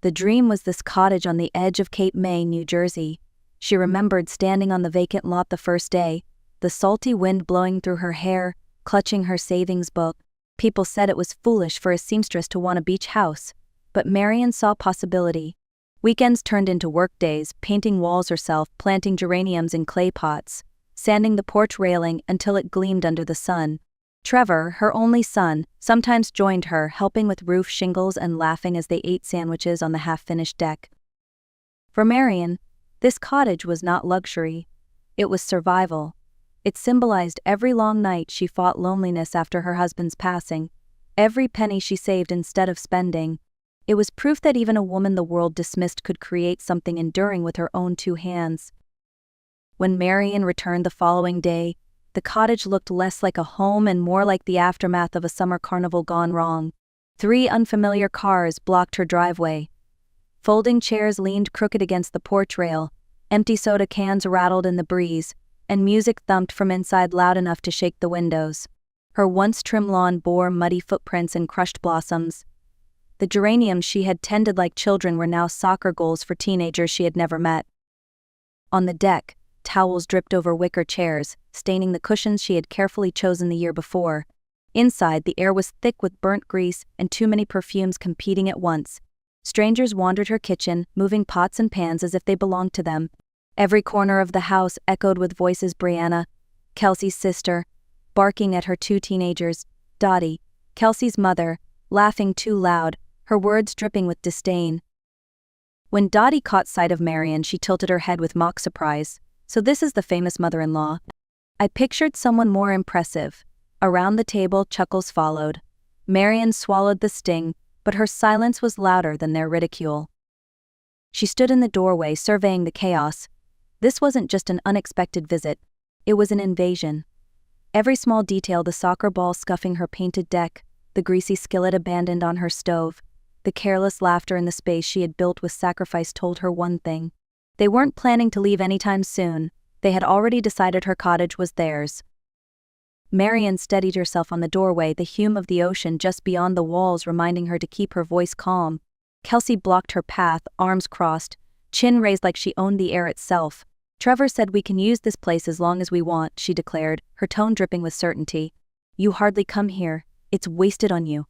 The dream was this cottage on the edge of Cape May, New Jersey. She remembered standing on the vacant lot the first day, the salty wind blowing through her hair, clutching her savings book. People said it was foolish for a seamstress to want a beach house, but Marian saw possibility. Weekends turned into work days, painting walls herself, planting geraniums in clay pots, sanding the porch railing until it gleamed under the sun. Trevor, her only son, sometimes joined her, helping with roof shingles and laughing as they ate sandwiches on the half-finished deck. For Marian, this cottage was not luxury. It was survival. It symbolized every long night she fought loneliness after her husband's passing, every penny she saved instead of spending. It was proof that even a woman the world dismissed could create something enduring with her own two hands. When Marian returned the following day, the cottage looked less like a home and more like the aftermath of a summer carnival gone wrong. 3 unfamiliar cars blocked her driveway. Folding chairs leaned crooked against the porch rail, empty soda cans rattled in the breeze, and music thumped from inside loud enough to shake the windows. Her once trim lawn bore muddy footprints and crushed blossoms. The geraniums she had tended like children were now soccer goals for teenagers she had never met. On the deck, towels dripped over wicker chairs, staining the cushions she had carefully chosen the year before. Inside, the air was thick with burnt grease and too many perfumes competing at once. Strangers wandered her kitchen, moving pots and pans as if they belonged to them. Every corner of the house echoed with voices: Brianna, Kelsey's sister, barking at her 2 teenagers, Dottie, Kelsey's mother, laughing too loud, her words dripping with disdain. When Dottie caught sight of Marian, she tilted her head with mock surprise. "So this is the famous mother-in-law." I pictured someone more impressive. Around the table, chuckles followed. Marian swallowed the sting, but her silence was louder than their ridicule. She stood in the doorway, surveying the chaos. This wasn't just an unexpected visit. It was an invasion. Every small detail, the soccer ball scuffing her painted deck, the greasy skillet abandoned on her stove, the careless laughter in the space she had built with sacrifice, told her one thing. They weren't planning to leave anytime soon. They had already decided her cottage was theirs. Marian steadied herself on the doorway, the hum of the ocean just beyond the walls reminding her to keep her voice calm. Kelsey blocked her path, arms crossed, chin raised like she owned the air itself. "Trevor said we can use this place as long as we want," she declared, her tone dripping with certainty. "You hardly come here. It's wasted on you."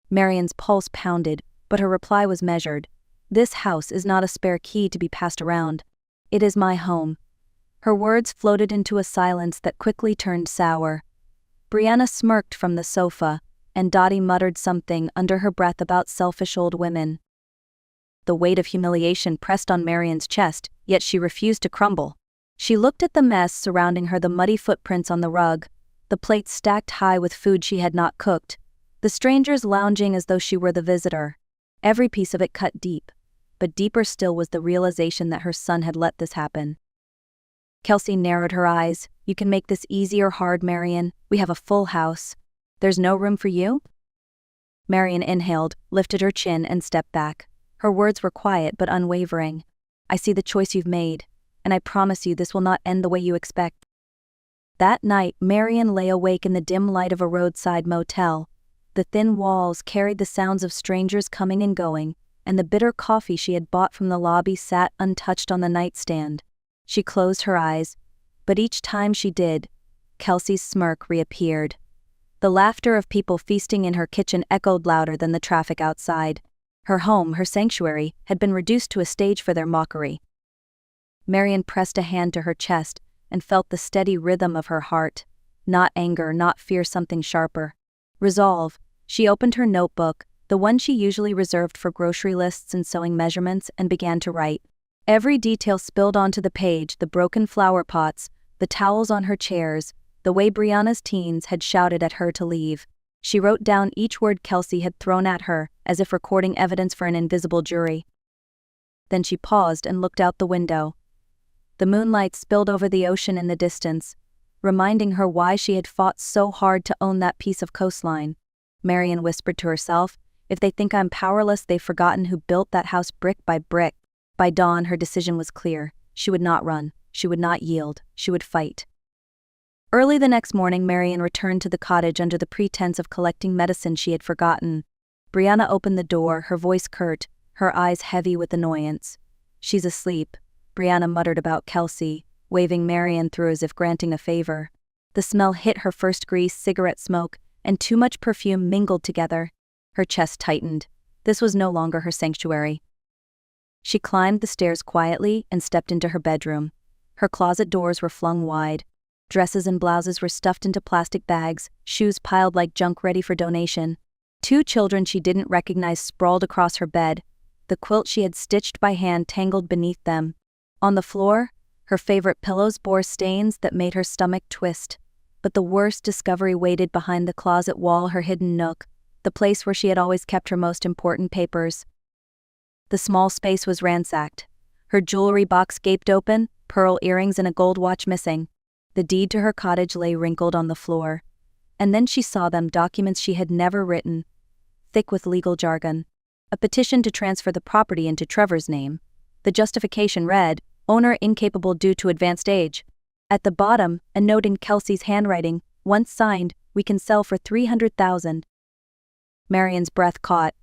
Marian's pulse pounded, but her reply was measured. "This house is not a spare key to be passed around. It is my home." Her words floated into a silence that quickly turned sour. Brianna smirked from the sofa, and Dottie muttered something under her breath about selfish old women. The weight of humiliation pressed on Marian's chest, yet she refused to crumble. She looked at the mess surrounding her, the muddy footprints on the rug, the plates stacked high with food she had not cooked, the strangers lounging as though she were the visitor. Every piece of it cut deep, but deeper still was the realization that her son had let this happen. Kelsey narrowed her eyes. "You can make this easy or hard, Marian. We have a full house. There's no room for you?" Marian inhaled, lifted her chin, and stepped back. Her words were quiet but unwavering. "I see the choice you've made, and I promise you this will not end the way you expect." That night, Marian lay awake in the dim light of a roadside motel. The thin walls carried the sounds of strangers coming and going, and the bitter coffee she had bought from the lobby sat untouched on the nightstand. She closed her eyes, but each time she did, Kelsey's smirk reappeared. The laughter of people feasting in her kitchen echoed louder than the traffic outside. Her home, her sanctuary, had been reduced to a stage for their mockery. Marian pressed a hand to her chest and felt the steady rhythm of her heart. Not anger, not fear, something sharper. Resolve. She opened her notebook, the one she usually reserved for grocery lists and sewing measurements, and began to write. Every detail spilled onto the page: the broken flower pots, the towels on her chairs, the way Brianna's teens had shouted at her to leave. She wrote down each word Kelsey had thrown at her, as if recording evidence for an invisible jury. Then she paused and looked out the window. The moonlight spilled over the ocean in the distance, reminding her why she had fought so hard to own that piece of coastline. Marian whispered to herself, "If they think I'm powerless, they've forgotten who built that house brick by brick." By dawn, her decision was clear. She would not run. She would not yield. She would fight. Early the next morning, Marian returned to the cottage under the pretense of collecting medicine she had forgotten. Brianna opened the door, her voice curt, her eyes heavy with annoyance. "She's asleep," Brianna muttered about Kelsey, waving Marian through as if granting a favor. The smell hit her: first grease, cigarette smoke, and too much perfume mingled together. Her chest tightened. This was no longer her sanctuary. She climbed the stairs quietly and stepped into her bedroom. Her closet doors were flung wide. Dresses and blouses were stuffed into plastic bags, shoes piled like junk ready for donation. 2 children she didn't recognize sprawled across her bed, the quilt she had stitched by hand tangled beneath them. On the floor, her favorite pillows bore stains that made her stomach twist. But the worst discovery waited behind the closet wall, her hidden nook, the place where she had always kept her most important papers. The small space was ransacked. Her jewelry box gaped open, pearl earrings and a gold watch missing. The deed to her cottage lay wrinkled on the floor. And then she saw them: documents she had never written, thick with legal jargon. A petition to transfer the property into Trevor's name. The justification read, "Owner incapable due to advanced age." At the bottom, a note in Kelsey's handwriting, once signed, "We can sell for $300,000. Marian's breath caught.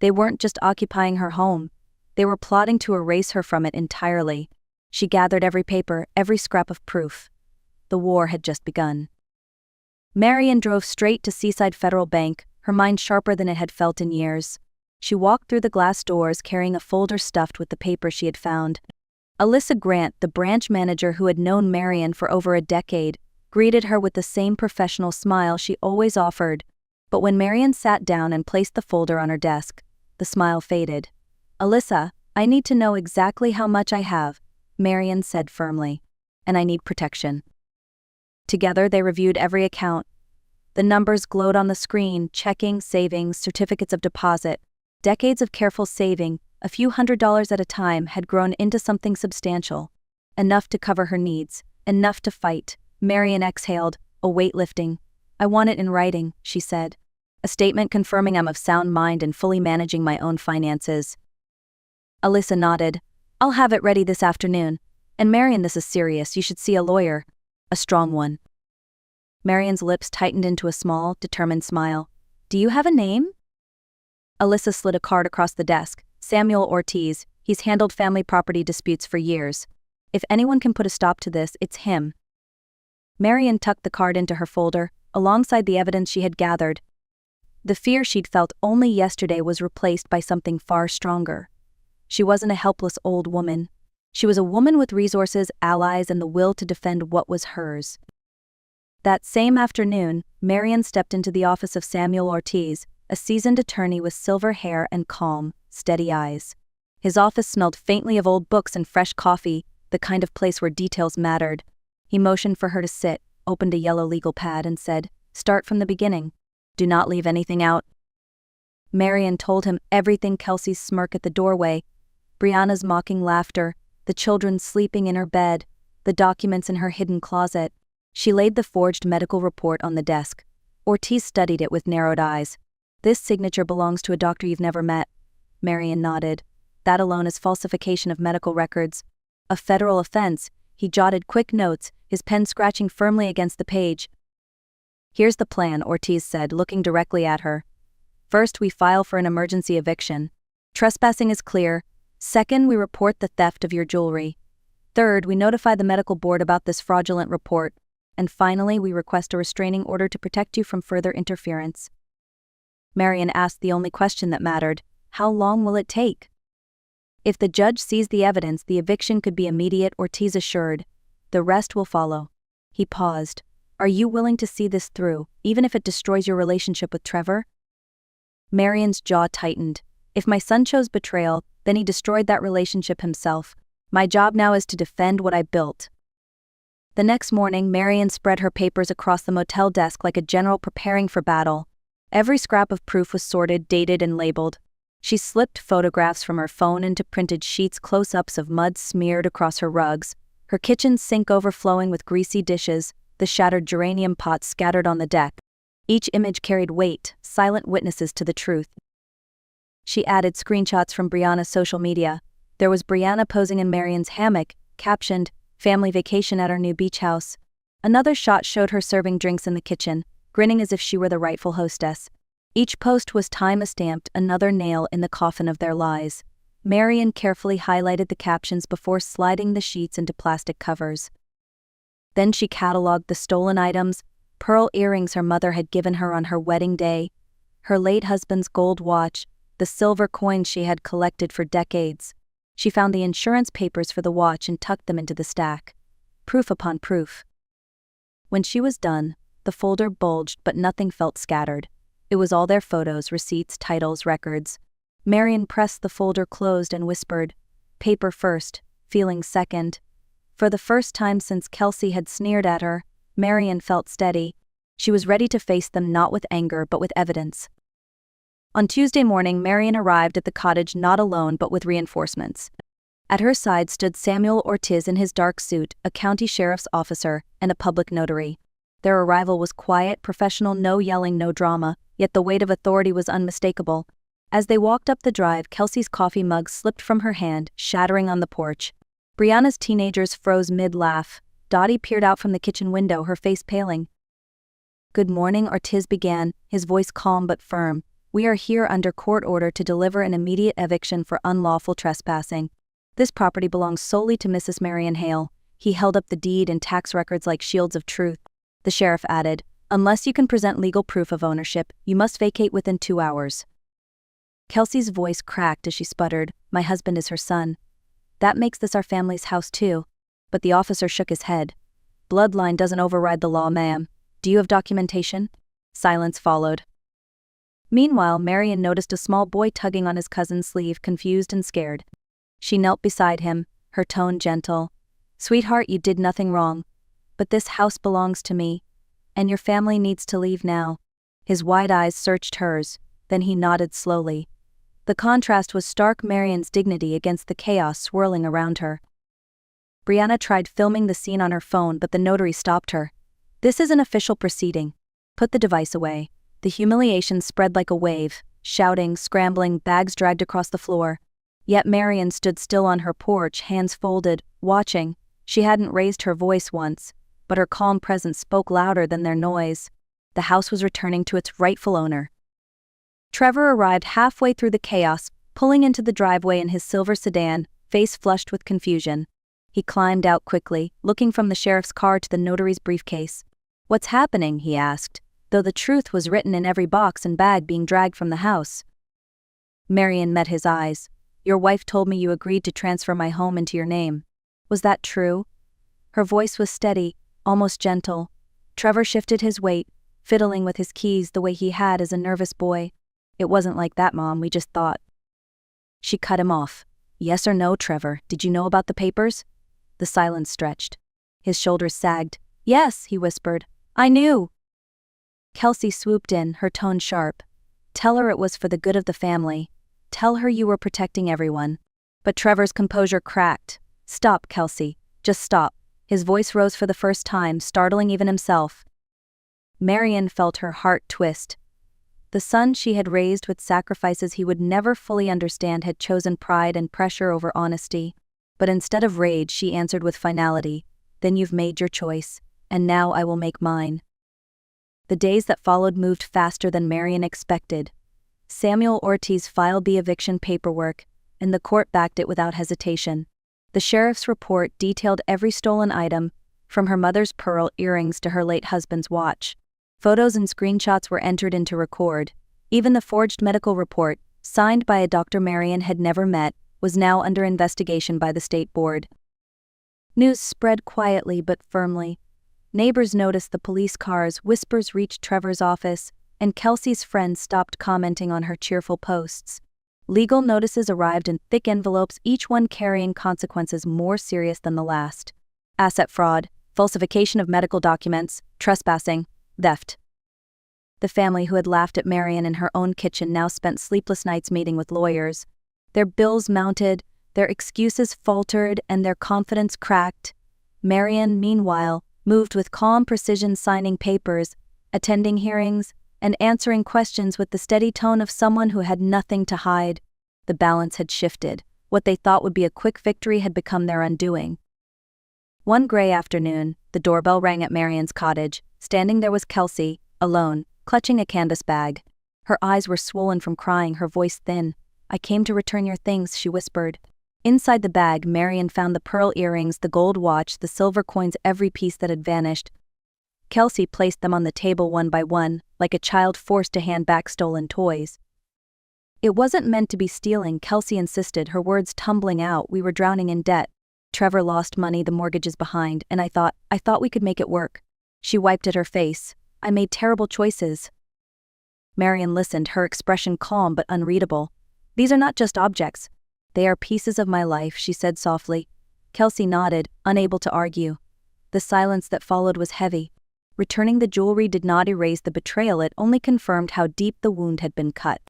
They weren't just occupying her home. They were plotting to erase her from it entirely. She gathered every paper, every scrap of proof. The war had just begun. Marian drove straight to Seaside Federal Bank, her mind sharper than it had felt in years. She walked through the glass doors carrying a folder stuffed with the paper she had found. Alyssa Grant, the branch manager who had known Marian for over a decade, greeted her with the same professional smile she always offered. But when Marian sat down and placed the folder on her desk, the smile faded. "Alyssa, I need to know exactly how much I have," Marian said firmly. "And I need protection." Together they reviewed every account. The numbers glowed on the screen: checking, savings, certificates of deposit. Decades of careful saving, a few $100s at a time, had grown into something substantial. Enough to cover her needs, enough to fight. Marian exhaled, a weight lifting. "I want it in writing," she said. "A statement confirming I'm of sound mind and fully managing my own finances." Alyssa nodded. "I'll have it ready this afternoon. And Marian, this is serious. You should see a lawyer. A strong one." Marian's lips tightened into a small, determined smile. "Do you have a name?" Alyssa slid a card across the desk. "Samuel Ortiz. He's handled family property disputes for years. If anyone can put a stop to this, it's him." Marian tucked the card into her folder, alongside the evidence she had gathered. The fear she'd felt only yesterday was replaced by something far stronger. She wasn't a helpless old woman. She was a woman with resources, allies, and the will to defend what was hers. That same afternoon, Marian stepped into the office of Samuel Ortiz, a seasoned attorney with silver hair and calm, steady eyes. His office smelled faintly of old books and fresh coffee, the kind of place where details mattered. He motioned for her to sit, opened a yellow legal pad, and said, "Start from the beginning. Do not leave anything out." Marian told him everything: Kelsey's smirk at the doorway, Brianna's mocking laughter, the children sleeping in her bed, the documents in her hidden closet. She laid the forged medical report on the desk. Ortiz studied it with narrowed eyes. "This signature belongs to a doctor you've never met." Marian nodded. "That alone is falsification of medical records. A federal offense." He jotted quick notes, his pen scratching firmly against the page. "Here's the plan," Ortiz said, looking directly at her. "First, we file for an emergency eviction. Trespassing is clear. Second, we report the theft of your jewelry. Third, we notify the medical board about this fraudulent report. And finally, we request a restraining order to protect you from further interference. Marian asked the only question that mattered: how long will it take? If the judge sees the evidence, the eviction could be immediate, Ortiz assured. The rest will follow. He paused. Are you willing to see this through, even if it destroys your relationship with Trevor? Marian's jaw tightened. If my son chose betrayal, then he destroyed that relationship himself. My job now is to defend what I built. The next morning, Marian spread her papers across the motel desk like a general preparing for battle. Every scrap of proof was sorted, dated, and labeled. She slipped photographs from her phone into printed sheets, close-ups of mud smeared across her rugs, her kitchen sink overflowing with greasy dishes, the shattered geranium pots scattered on the deck. Each image carried weight, silent witnesses to the truth. She added screenshots from Brianna's social media. There was Brianna posing in Marian's hammock, captioned, "Family vacation at our new beach house." Another shot showed her serving drinks in the kitchen, grinning as if she were the rightful hostess. Each post was time-stamped, another nail in the coffin of their lies. Marian carefully highlighted the captions before sliding the sheets into plastic covers. Then she cataloged the stolen items: pearl earrings her mother had given her on her wedding day, her late husband's gold watch, the silver coins she had collected for decades. She found the insurance papers for the watch and tucked them into the stack. Proof upon proof. When she was done, the folder bulged, but nothing felt scattered. It was all their photos, receipts, titles, records. Marian pressed the folder closed and whispered, "Paper first, feelings second." For the first time since Kelsey had sneered at her, Marian felt steady. She was ready to face them, not with anger but with evidence. On Tuesday morning, Marian arrived at the cottage not alone but with reinforcements. At her side stood Samuel Ortiz in his dark suit, a county sheriff's officer, and a public notary. Their arrival was quiet, professional, no yelling, no drama, yet the weight of authority was unmistakable. As they walked up the drive, Kelsey's coffee mug slipped from her hand, shattering on the porch. Brianna's teenagers froze mid-laugh. Dottie peered out from the kitchen window, her face paling. "Good morning," Ortiz began, his voice calm but firm. "We are here under court order to deliver an immediate eviction for unlawful trespassing. This property belongs solely to Mrs. Marian Hale." He held up the deed and tax records like shields of truth. The sheriff added, "Unless you can present legal proof of ownership, you must vacate within 2 hours." Kelsey's voice cracked as she sputtered, "My husband is her son. That makes this our family's house too." But the officer shook his head. "Bloodline doesn't override the law, ma'am. Do you have documentation?" Silence followed. Meanwhile, Marian noticed a small boy tugging on his cousin's sleeve, confused and scared. She knelt beside him, her tone gentle. "Sweetheart, you did nothing wrong. But this house belongs to me. And your family needs to leave now." His wide eyes searched hers, then he nodded slowly. The contrast was stark, Marian's dignity against the chaos swirling around her. Brianna tried filming the scene on her phone, but the notary stopped her. "This is an official proceeding. Put the device away." The humiliation spread like a wave, shouting, scrambling, bags dragged across the floor. Yet Marian stood still on her porch, hands folded, watching. She hadn't raised her voice once, but her calm presence spoke louder than their noise. The house was returning to its rightful owner. Trevor arrived halfway through the chaos, pulling into the driveway in his silver sedan, face flushed with confusion. He climbed out quickly, looking from the sheriff's car to the notary's briefcase. "What's happening?" he asked, though the truth was written in every box and bag being dragged from the house. Marian met his eyes. "Your wife told me you agreed to transfer my home into your name. Was that true?" Her voice was steady, almost gentle. Trevor shifted his weight, fiddling with his keys the way he had as a nervous boy. "It wasn't like that, Mom, we just thought." She cut him off. "Yes or no, Trevor, did you know about the papers?" The silence stretched. His shoulders sagged. "Yes," he whispered. "I knew." Kelsey swooped in, her tone sharp. "Tell her it was for the good of the family. Tell her you were protecting everyone." But Trevor's composure cracked. "Stop, Kelsey. Just stop." His voice rose for the first time, startling even himself. Marian felt her heart twist. The son she had raised with sacrifices he would never fully understand had chosen pride and pressure over honesty. But instead of rage, she answered with finality, "Then you've made your choice, and now I will make mine." The days that followed moved faster than Marian expected. Samuel Ortiz filed the eviction paperwork, and the court backed it without hesitation. The sheriff's report detailed every stolen item, from her mother's pearl earrings to her late husband's watch. Photos and screenshots were entered into record. Even the forged medical report, signed by a doctor Marian had never met, was now under investigation by the state board. News spread quietly but firmly. Neighbors noticed the police cars, whispers reached Trevor's office, and Kelsey's friends stopped commenting on her cheerful posts. Legal notices arrived in thick envelopes, each one carrying consequences more serious than the last. Asset fraud, falsification of medical documents, trespassing, theft. The family who had laughed at Marian in her own kitchen now spent sleepless nights meeting with lawyers. Their bills mounted, their excuses faltered, and their confidence cracked. Marian, meanwhile, moved with calm precision, signing papers, attending hearings, and answering questions with the steady tone of someone who had nothing to hide. The balance had shifted. What they thought would be a quick victory had become their undoing. One gray afternoon, the doorbell rang at Marian's cottage. Standing there was Kelsey, alone, clutching a canvas bag. Her eyes were swollen from crying, her voice thin. "I came to return your things," she whispered. Inside the bag, Marian found the pearl earrings, the gold watch, the silver coins, every piece that had vanished. Kelsey placed them on the table one by one, like a child forced to hand back stolen toys. "It wasn't meant to be stealing," Kelsey insisted, her words tumbling out. "We were drowning in debt. Trevor lost money, the mortgage is behind, and I thought we could make it work." She wiped at her face. "I made terrible choices." Marian listened, her expression calm but unreadable. "These are not just objects. They are pieces of my life," she said softly. Kelsey nodded, unable to argue. The silence that followed was heavy. Returning the jewelry did not erase the betrayal, it only confirmed how deep the wound had been cut.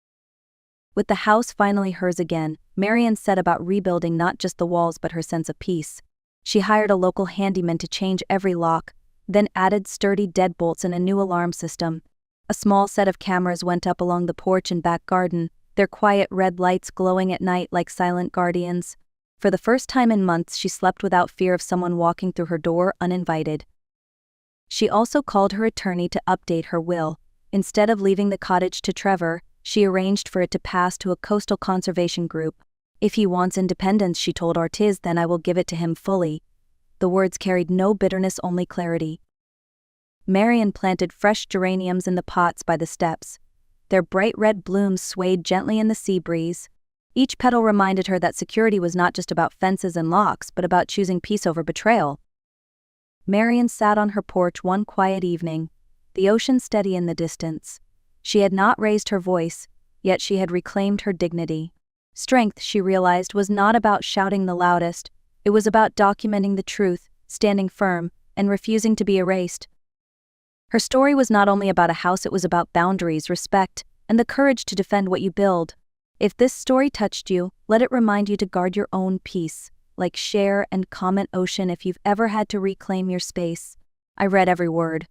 With the house finally hers again, Marian set about rebuilding not just the walls but her sense of peace. She hired a local handyman to change every lock, then added sturdy deadbolts and a new alarm system. A small set of cameras went up along the porch and back garden, their quiet red lights glowing at night like silent guardians. For the first time in months, she slept without fear of someone walking through her door uninvited. She also called her attorney to update her will. Instead of leaving the cottage to Trevor, she arranged for it to pass to a coastal conservation group. "If he wants independence," she told Ortiz, "then I will give it to him fully." The words carried no bitterness, only clarity. Marian planted fresh geraniums in the pots by the steps. Their bright red blooms swayed gently in the sea breeze. Each petal reminded her that security was not just about fences and locks, but about choosing peace over betrayal. Marian sat on her porch one quiet evening, the ocean steady in the distance. She had not raised her voice, yet she had reclaimed her dignity. Strength, she realized, was not about shouting the loudest. It was about documenting the truth, standing firm, and refusing to be erased. Her story was not only about a house, it was about boundaries, respect, and the courage to defend what you build. If this story touched you, let it remind you to guard your own peace. Like, share, and comment ocean if you've ever had to reclaim your space. I read every word.